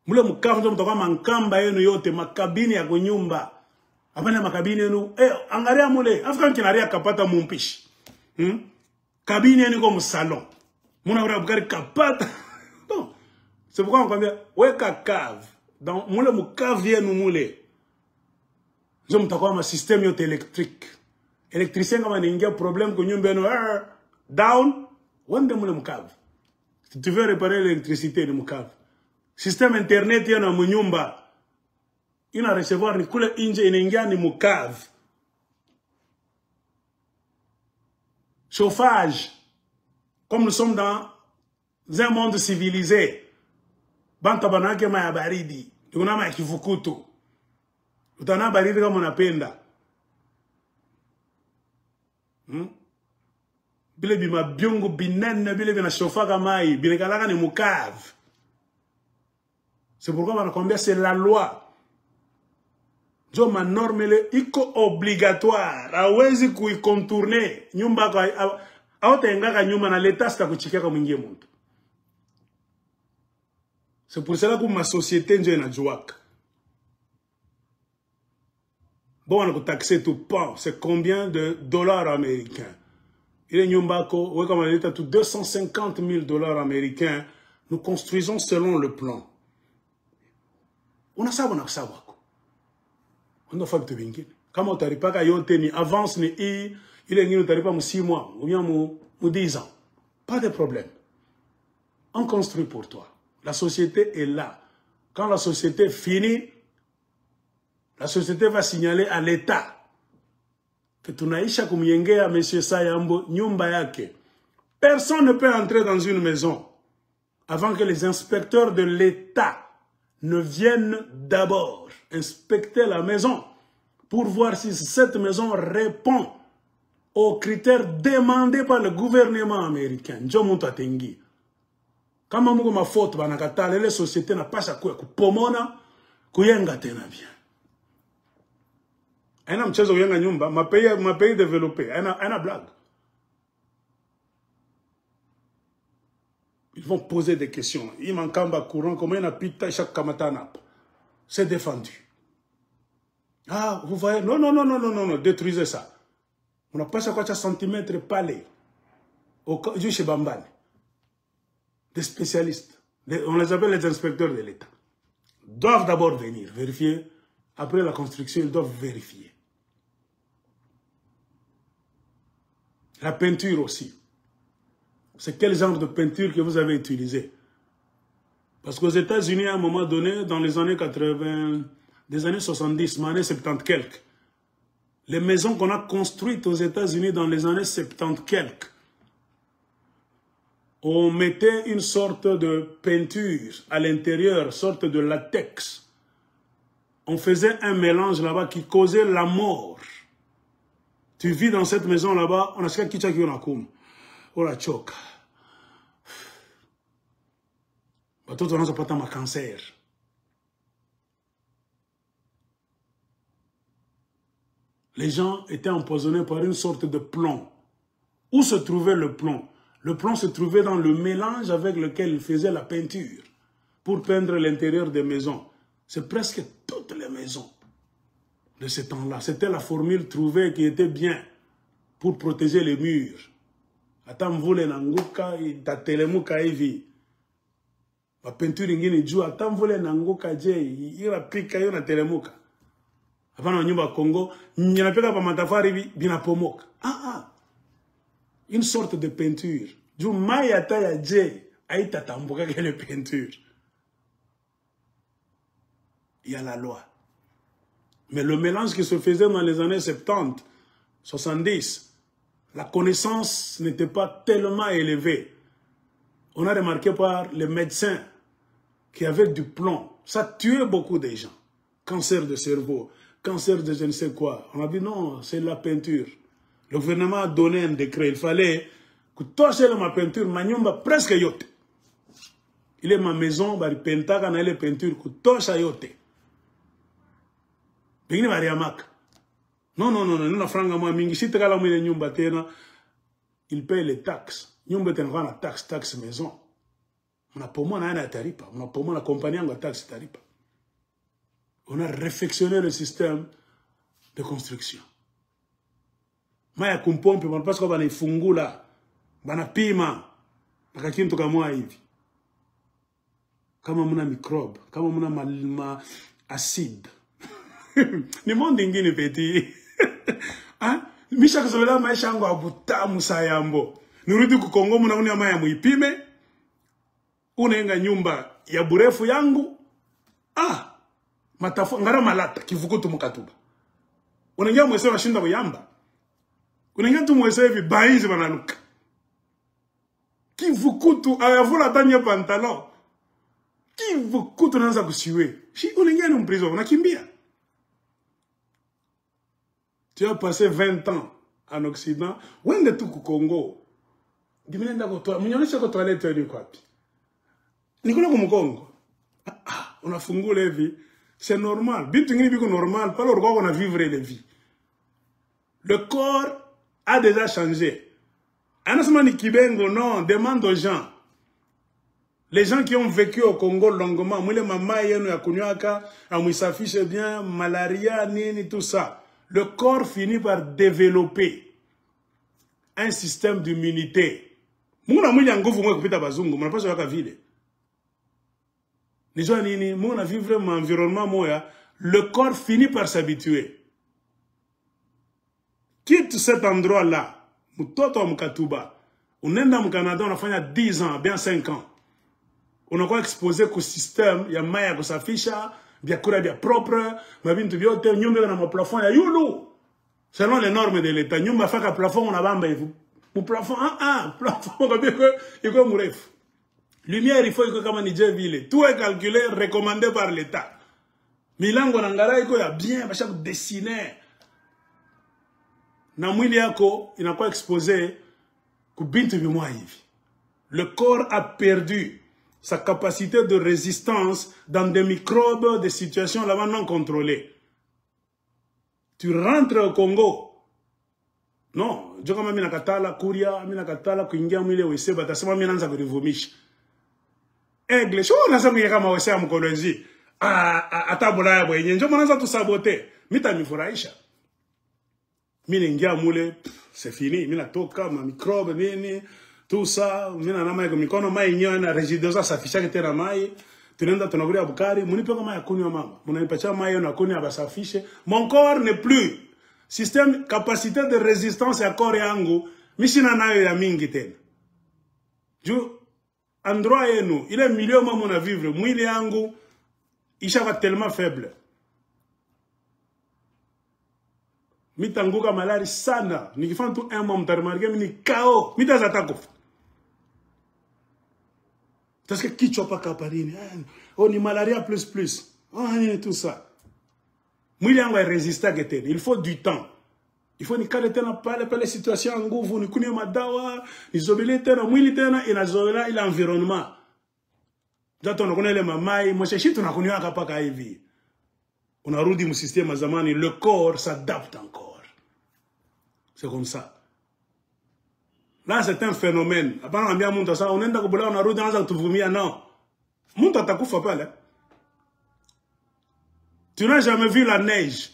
Mule mukave ndo mtoka mankamba yenu yote makabini ya kunyumba. Abana makabini yenu angalia mule afika kinaria kapata mumpishi. Kabini yenu comme salon. Muna ura bukari kapata. Non. C'est pourquoi on dit weka cave. Dans mule mukave yenu mule. Nzo mtakuwa ma système yote électrique. Électricien kama ningia problème ko nyumba yenu down, wende mule mukave. Si tu veux réparer l'électricité de mukave. Système internet yana munyumba ina recevoir ni kule inje inaingia ni mukave. Chauffage, comme nous sommes dans un monde civilisé, banta banake ma ya baridi, tukuna ma ya kifukutu, utana baridi kama unapenda. Bile bima byungu binene bile bina shofaga mai, bile kalaka ni mukave. C'est pourquoi on a combien c'est la loi. Jo ma norme le iko obligatoire. Awezi kui contourner. Nyumba kwa aote ngaka nyumba na l'État sta kuchikeka mwingie muntu. C'est pour cela que ma société njo inajuaka. Bon on a taxé tout pas. C'est combien de dollars américains? Il est nyumba ko ouais comme l'État tout 250 000 dollars américains. Nous construisons selon le plan. On a ça, on a ça. On a fait de vingine. Comme on t'arrive pas yote ni avance ni il est n'arrive pas 6 mois ou bien 10 ans. Pas de problème. On construit pour toi. La société est là. Quand la société finit, la société va signaler à l'État que tunaisha kumyengea monsieur Sayambo nyumba yake. Personne ne peut entrer dans une maison avant que les inspecteurs de l'État ne viennent d'abord inspecter la maison pour voir si cette maison répond aux critères demandés par le gouvernement américain. Kama mungu mafoto banakatala, les sociétés na pas à quoi kupomona kuyenga tena bien. Aina mchezo kuyenga nyumba, ma pays développé, aina blague. Ils vont poser des questions. Il manque un courant, comment il y a pita chaque kamatanap. C'est défendu. Ah, vous voyez, non, détruisez ça. On n'a pas ça quoi centimètres palais. Au chez Bambane. Des spécialistes. On les appelle les inspecteurs de l'État. Doivent d'abord venir vérifier. Après la construction, ils doivent vérifier. La peinture aussi. C'est quel genre de peinture que vous avez utilisé? Parce qu'aux États-Unis, à un moment donné, dans les années 80, des années 70, mais années 70 quelques, les maisons qu'on a construites aux États-Unis dans les années 70 quelques, on mettait une sorte de peinture à l'intérieur, sorte de latex. On faisait un mélange là-bas qui causait la mort. Tu vis dans cette maison là-bas, on a ce qu'il y a qui on la choque. Tout on a pas un cancer. Les gens étaient empoisonnés par une sorte de plomb. Où se trouvait le plomb? Le plomb se trouvait dans le mélange avec lequel ils faisaient la peinture pour peindre l'intérieur des maisons. C'est presque toutes les maisons de ce temps-là. C'était la formule trouvée qui était bien pour protéger les murs. Attends, vous les nanguka, ta telemuka hivi. Ma peinture ingine juu, attends, vous les nanguka je, ira pika yo na telemuka. Hapana nyumba Congo, nyanapeka pa matafari hivi, bina pomoka. Une sorte de peinture. Juu mai ata ya je, aita tambuka kele peinture. il y a la loi. Mais le mélange qui se faisait dans les années 70, 70, la connaissance n'était pas tellement élevée. On a remarqué par les médecins qui avaient du plomb. Ça tuait beaucoup de gens. Cancer de cerveau, cancer de je ne sais quoi. On a dit non, c'est la peinture. Le gouvernement a donné un décret. Il fallait que tout c'est ma peinture, ma nyumba presque yote. Il est ma maison, bari penta kana ile peinture, que tout ça yote. Bingine bari amak. Non, non, franga moi mingi. Si tu as la mouille nyumba tena, il paye les taxes. Nyumba tena na taxe maison. On a pour moi na taripa. On a pour moi la compagnie en taxe taripa. On a réfectionné le système de construction. Maya kumpompe, on passe comme les fungula, bana pima, bakakintu kama hivi. Kama muna microbe, kama muna acide. Ni monde ingine petit. Hein? Misha kuzobela maisha yangu abutamu sayambo. Nirudi ku Kongo muna unia maya muipime. Unaenga nyumba ya burefu yangu. Matafu ngara malata kivukutu mukatuba. Unaingia mwese washinda buyamba. Unaingia tu mwese hivi bainzi bananuka. Kivukutu ayavula tanya pantalon. Kivukutu naanza kusiwe. Si unaingia ni prison unakimbia. Tu as passé 20 ans en Occident. Wende tu ku Congo. Diminenda ko toa. Mnyonesha ko toilette ni kwapi. Nikolo ku Mkongo. Unafungula hivi. C'est normal. Bintu ngini biko normal. Pas le roi on a vivre les vies. Le corps a déjà changé. Anasmani Kibengo, non, demande aux gens. Les gens qui ont vécu au Congo longuement, moule mama yenu ya kunyaka, s'affiche bien, malaria, nini, tout ça. Le corps finit par développer un système d'immunité. Mouna mouya nguvu mwe kupita bazungu, mwana paso waka vile. Nijua nini, mouna vivre mon environnement moya, le corps finit par s'habituer. Quitte cet endroit-là, mutoto wa mkatuba, unenda mkanada, on a fait 10 ans, bien 5 ans. On a quoi exposé au système, ya maya kusafisha, bien kura bien propre, mabintu biote, nyumba na mo plafond ya yulu. Selon les normes de l'État, nyumba faka plafond on a bamba yivu. Mu plafond plafond ka biko iko muref. Lumière il faut iko kama ni ville. Tout est calculé, recommandé par l'État. Milango na ngara iko ya bien, basha dessiner. Na mwili yako inakuwa exposé kubintu bimwa hivi. Le corps a perdu sa capacité de résistance dans des microbes, des situations là-bas non contrôlées. Tu rentres au Congo. Non, je comme mina katala kuria, mina katala kuingia mwile wese batasema mina nza kurivumisha. Aigle, sho naza kuingia kama wese ya mkolonzi. Atabula ya bwenye, njo manaza tu sabote. Mita mifurahisha. Mina ingia mule, c'est fini, mina toka ma microbe nini. Tout ça, mina na mai mikono mai nyo na regidosa safisha kitena mai. Tunenda tunakulia bukari, munipe kama ya kunywa mama. Munanipatia mai na kunywa basafishe. Mon corps n'est plus système capacité de résistance ya corps yangu, mishina nayo ya mingi tena. Ju endroit yenu, ile milieu mama na vivre, mwili yangu ishaka tellement faible. Mitanguka malari sana, nikifanya tu un mois mtarimarike mini kao, mitazatakufa. Parce que kichwa pa kaparini, oh ni malaria plus. Oh ni tout ça. Mwili yangu resista getene, il faut du temps. Il faut ni kale tena pale situation nguvu, ni kunywa madawa, ni zobele tena mwili tena inazobela ile environnement. Jato unakuna ile mamai, mwisho shi tunakunywa hapa ka hivi. Unarudi mu système zamani, le corps s'adapte encore. C'est comme ça. Là, c'est un phénomène. Après, on a bien ça. On est dans le on a rodé dans le non. Monte à ta coupe, pas. Tu n'as jamais vu la neige.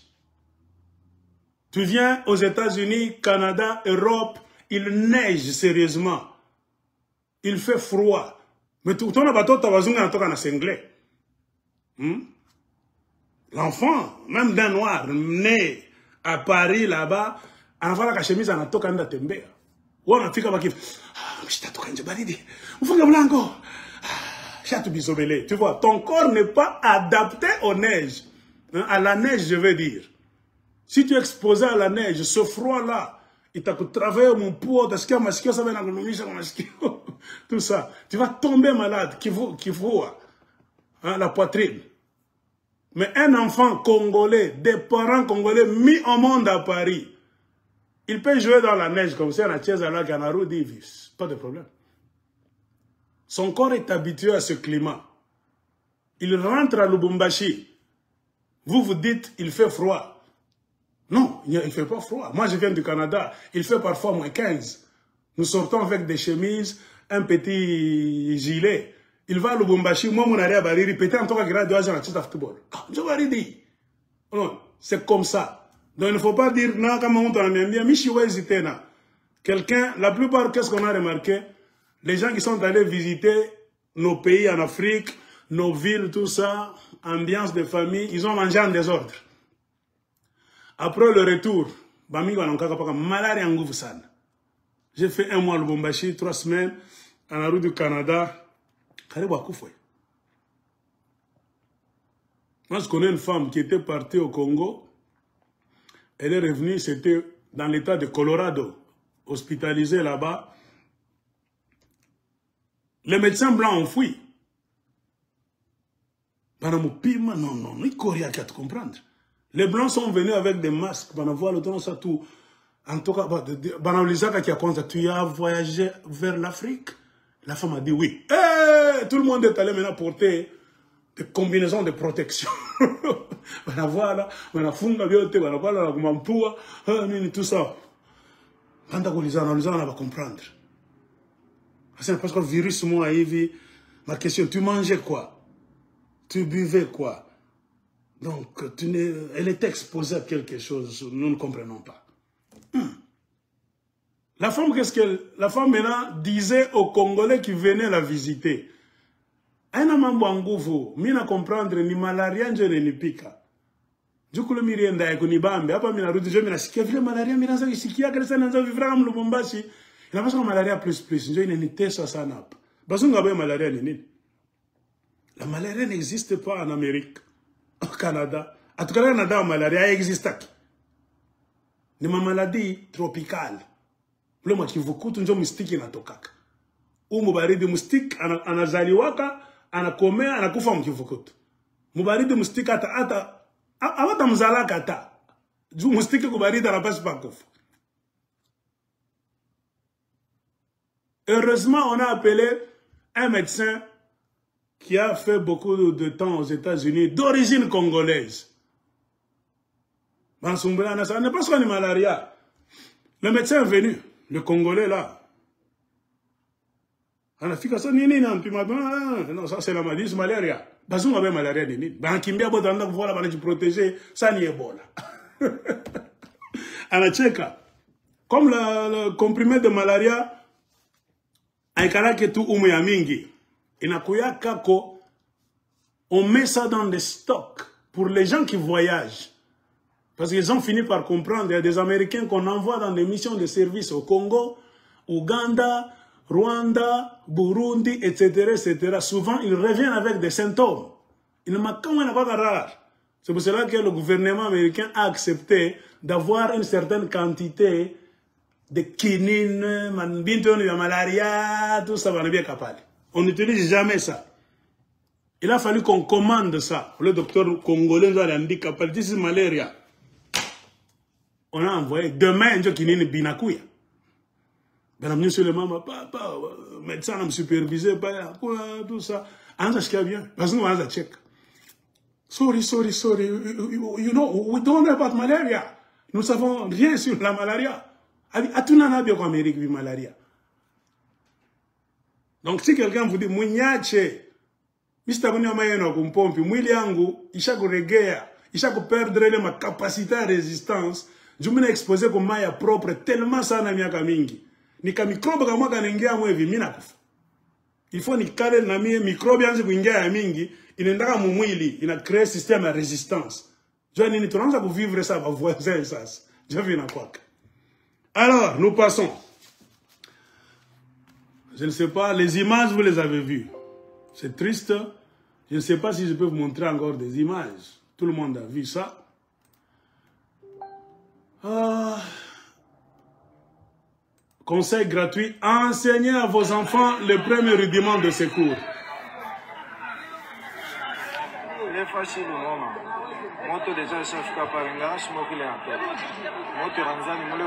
Tu viens aux États-Unis, Canada, Europe, il neige sérieusement. Il fait froid. Mais tout le temps, bateau, tu vas anglais. L'enfant, même d'un noir, né à Paris, là-bas, avant la chemise, on a tout quand même. Ou on a fait comme ça. Mishita toka nje baridi. Ufunga mlango. Tu vois, ton corps n'est pas adapté aux neiges. Hein, à la neige, je veux dire. Si tu es exposé à la neige, ce froid-là, il t'a travaillé mon poids, tout ça. Tu vas tomber malade, qui voit hein, la poitrine. Mais un enfant congolais, des parents congolais mis au monde à Paris, il peut jouer dans la neige comme ça, pas de problème. Son corps est habitué à ce climat. Il rentre à Lubumbashi. Vous vous dites, il fait froid. Non, il ne fait pas froid. Moi, je viens du Canada. Il fait parfois moins 15. Nous sortons avec des chemises, un petit gilet. Il va à Lubumbashi. Moi, mon arrière barrière, peut-être en tout cas, il y a 2 ans, c'est football. Je vais dire. C'est comme ça. Donc, il ne faut pas dire, non, comme on aime bien, quelqu'un, la plupart, qu'est-ce qu'on a remarqué? Les gens qui sont allés visiter nos pays en Afrique, nos villes, tout ça, ambiance de famille, ils ont mangé en désordre. Après le retour, j'ai fait 1 mois à Lubumbashi, 3 semaines, à la route du Canada. Moi, je connais une femme qui était partie au Congo. Elle est revenue, c'était dans l'état de Colorado, hospitalisée là-bas. Les médecins blancs ont fui. Non, il n'y a qu'à te comprendre. Les blancs sont venus avec des masques. En tout cas, tu as voyagé vers l'Afrique. La femme a dit oui. Hey, tout le monde est allé maintenant porter des combinaisons de protection. Voilà, tout ça. On va comprendre. C'est parce que le virus, moi, ma question, tu mangeais quoi? Tu buvais quoi? Donc, elle était exposée à quelque chose, nous ne comprenons pas. La femme, la femme maintenant disait aux Congolais qui venaient la visiter, aina mambo nguvu, mina comprendre ni malaria njene ni pika. Jukulu mirienda ya kunibambe, hapa mina rudi jo mina sikia vile malaria mina nza isikia kalisa nza vivra Lubumbashi. Ina pasa malaria plus njo ina nitesa sana hapa. Bazunga bae malaria ni nini? La malaria n'existe pas en Amérique, au Canada. En tout cas, au Canada, la malaria existe. C'est une maladie tropicale. Le mot qui vous coûte, c'est un moustique qui tokaka. Ou mubari de moustique, anazaliwaka, anakome, anakufa mkivukutu. Mubari de moustique ata mzala kata. Du moustique kubari da la passe pas kouf. Heureusement, on a appelé un médecin qui a fait beaucoup de temps aux États-Unis, d'origine congolaise. On n'est pas sur une malaria. Le médecin est venu, le Congolais là. On a fait ça, non, ça c'est la maladie, c'est malaria. Bazou avait malaria de nid. Bankimbia bodanda voilà, on a protégé, ça n'y est bon là. À la Tchèque, comme le comprimé de malaria, a que tout mingi. On met ça dans des stocks pour les gens qui voyagent. Parce qu'ils ont fini par comprendre, il y a des Américains qu'on envoie dans des missions de service au Congo, Ouganda, Rwanda, Burundi, etc., etc. Souvent, ils reviennent avec des symptômes. C'est pour cela que le gouvernement américain a accepté d'avoir une certaine quantité de quinine, de malaria, tout ça, on est bien capable. On n'utilise jamais ça. Il a fallu qu'on commande ça. Le docteur congolais nous a dit que c'est malaria. On a envoyé demain un kinini binakuya. Madame seulement papa médecin a me supervisé tout ça. On a bien parce que nous on a check. Sorry. You know we don't know about malaria. Nous savons rien sur la malaria. Atunana bien en Amérique bi malaria. Donc si quelqu'un vous dit munyache Mr. Bunyama kumpompi mwili yangu ishakuregea ishakuperdre ma capacité à résistance jumina exposé kwa maya propre tellement sana miaka mingi nika microbe kama kanaingia mwevi mimi nakufa. Il faut nikale na mie microbe yanze kuingia ya mingi inaendaka mu mwili ina créer système de résistance. Je nini tunaanza kuvivre ça ba voisin sasa. Je viens na kwaka. Alors, nous passons. Je ne sais pas, les images, vous les avez vues. C'est triste. Je ne sais pas si je peux vous montrer encore des images. Tout le monde a vu ça. Conseil gratuit. Enseignez à vos enfants les premiers rudiments de secours. Moto déjà chafika parenga shimokile en tête. Moto ranzani mule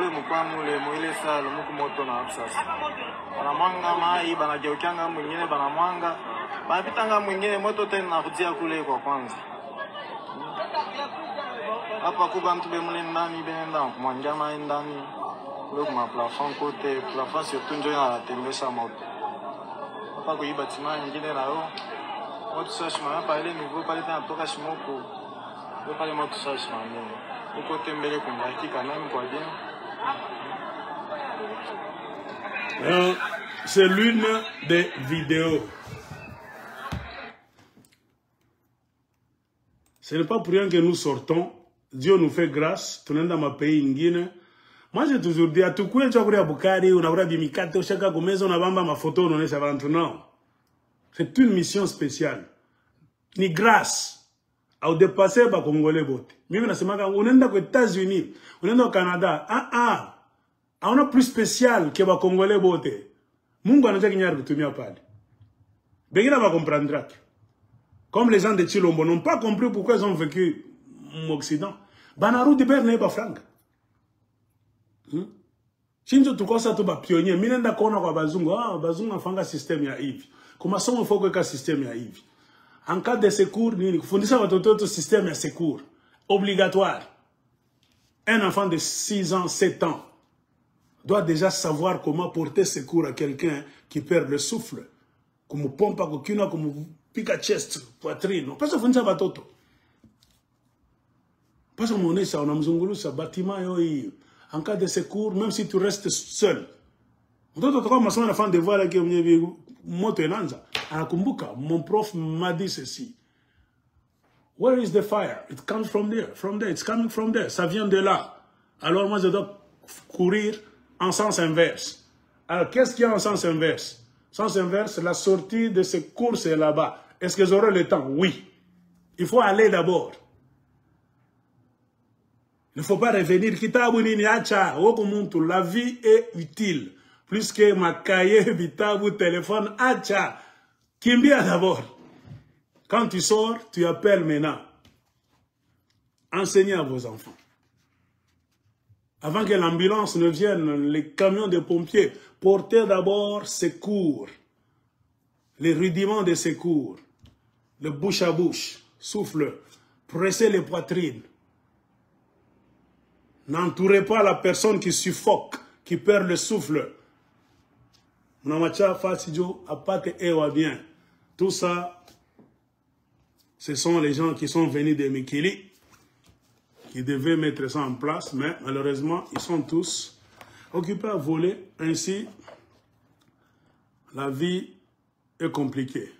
mukwa mule sala muku moto na absas. Banamwanga mai banageukianga mwingine banamwanga. Banapitanga mwingine moto tena narudia kule kwa kwanza. Hapa kuba mtu bemule ndani benenda mwanja mai ndani. Kule kuma plafond kote plafond surtout ndio inatembesha moto. Hapa kuiba tima nyingine na yo. Moto sashi mama pa ile niveau pale tena toka shimoko. Ndio pale moto sashi mama. Uko tembele kungaiki kana kwa bien. C'est l'une des vidéos. Ce n'est pas pour rien que nous sortons. Dieu nous fait grâce. Tout le monde dans ma pays ingine. Moi j'ai toujours dit à tout coup tu as Bukari, on a bimikate, chaka gomeza, on a bamba ma photo, on est avant non. C'est une mission spéciale. Ni grâce au dépasser ba Congolais bote. Mimi nasema on est aux États-Unis, on est au Canada. On a plus spécial que ba Congolais bote. Mungu anataka kinyari kutumia pale. Bengine va comprendre. Comme les gens de Chilombo n'ont pas compris pourquoi ils ont vécu en Occident. Banaru de Berne ba franc. Shinjo tukosa tu ba pionnier. Minenda kona kwa bazungu. Bazungu afanga système ya hivi. Kuma somo foko ka système ya hivi. En cas de secours, nini kufundisha watoto système ya secours obligatoire. Un enfant de 6 ans, 7 ans doit déjà savoir comment porter secours à quelqu'un qui perd le souffle. Comme pompe à kokina, comme pica chest, poitrine. Pas ça fundisha watoto. Pas ça on est ça, on a mzungulu ça bâtiment yo. En cas de secours, même si tu restes seul. Mon prof m'a dit ceci. Where is the fire? It comes from there. From there, it's coming from there. Ça vient de là. Alors moi, je dois courir en sens inverse. Alors, qu'est-ce qu'il y a en sens inverse? Sens inverse, la sortie de ce cours est là-bas. Est-ce que j'aurai le temps? Oui. Il faut aller d'abord. Il ne faut pas revenir. La vie est utile. Plus que ma cahier, vitabu, téléphone, acha. Kimbia d'abord. Quand tu sors, tu appelles maintenant. Enseignez à vos enfants. Avant que l'ambulance ne vienne, les camions de pompiers, portez d'abord secours. Les rudiments de secours. Le bouche à bouche, souffle, pressez les poitrines. N'entourez pas la personne qui suffoque, qui perd le souffle. Tout ça, ce sont les gens qui sont venus de Mikili, qui devaient mettre ça en place, mais malheureusement, ils sont tous occupés à voler. Ainsi, la vie est compliquée.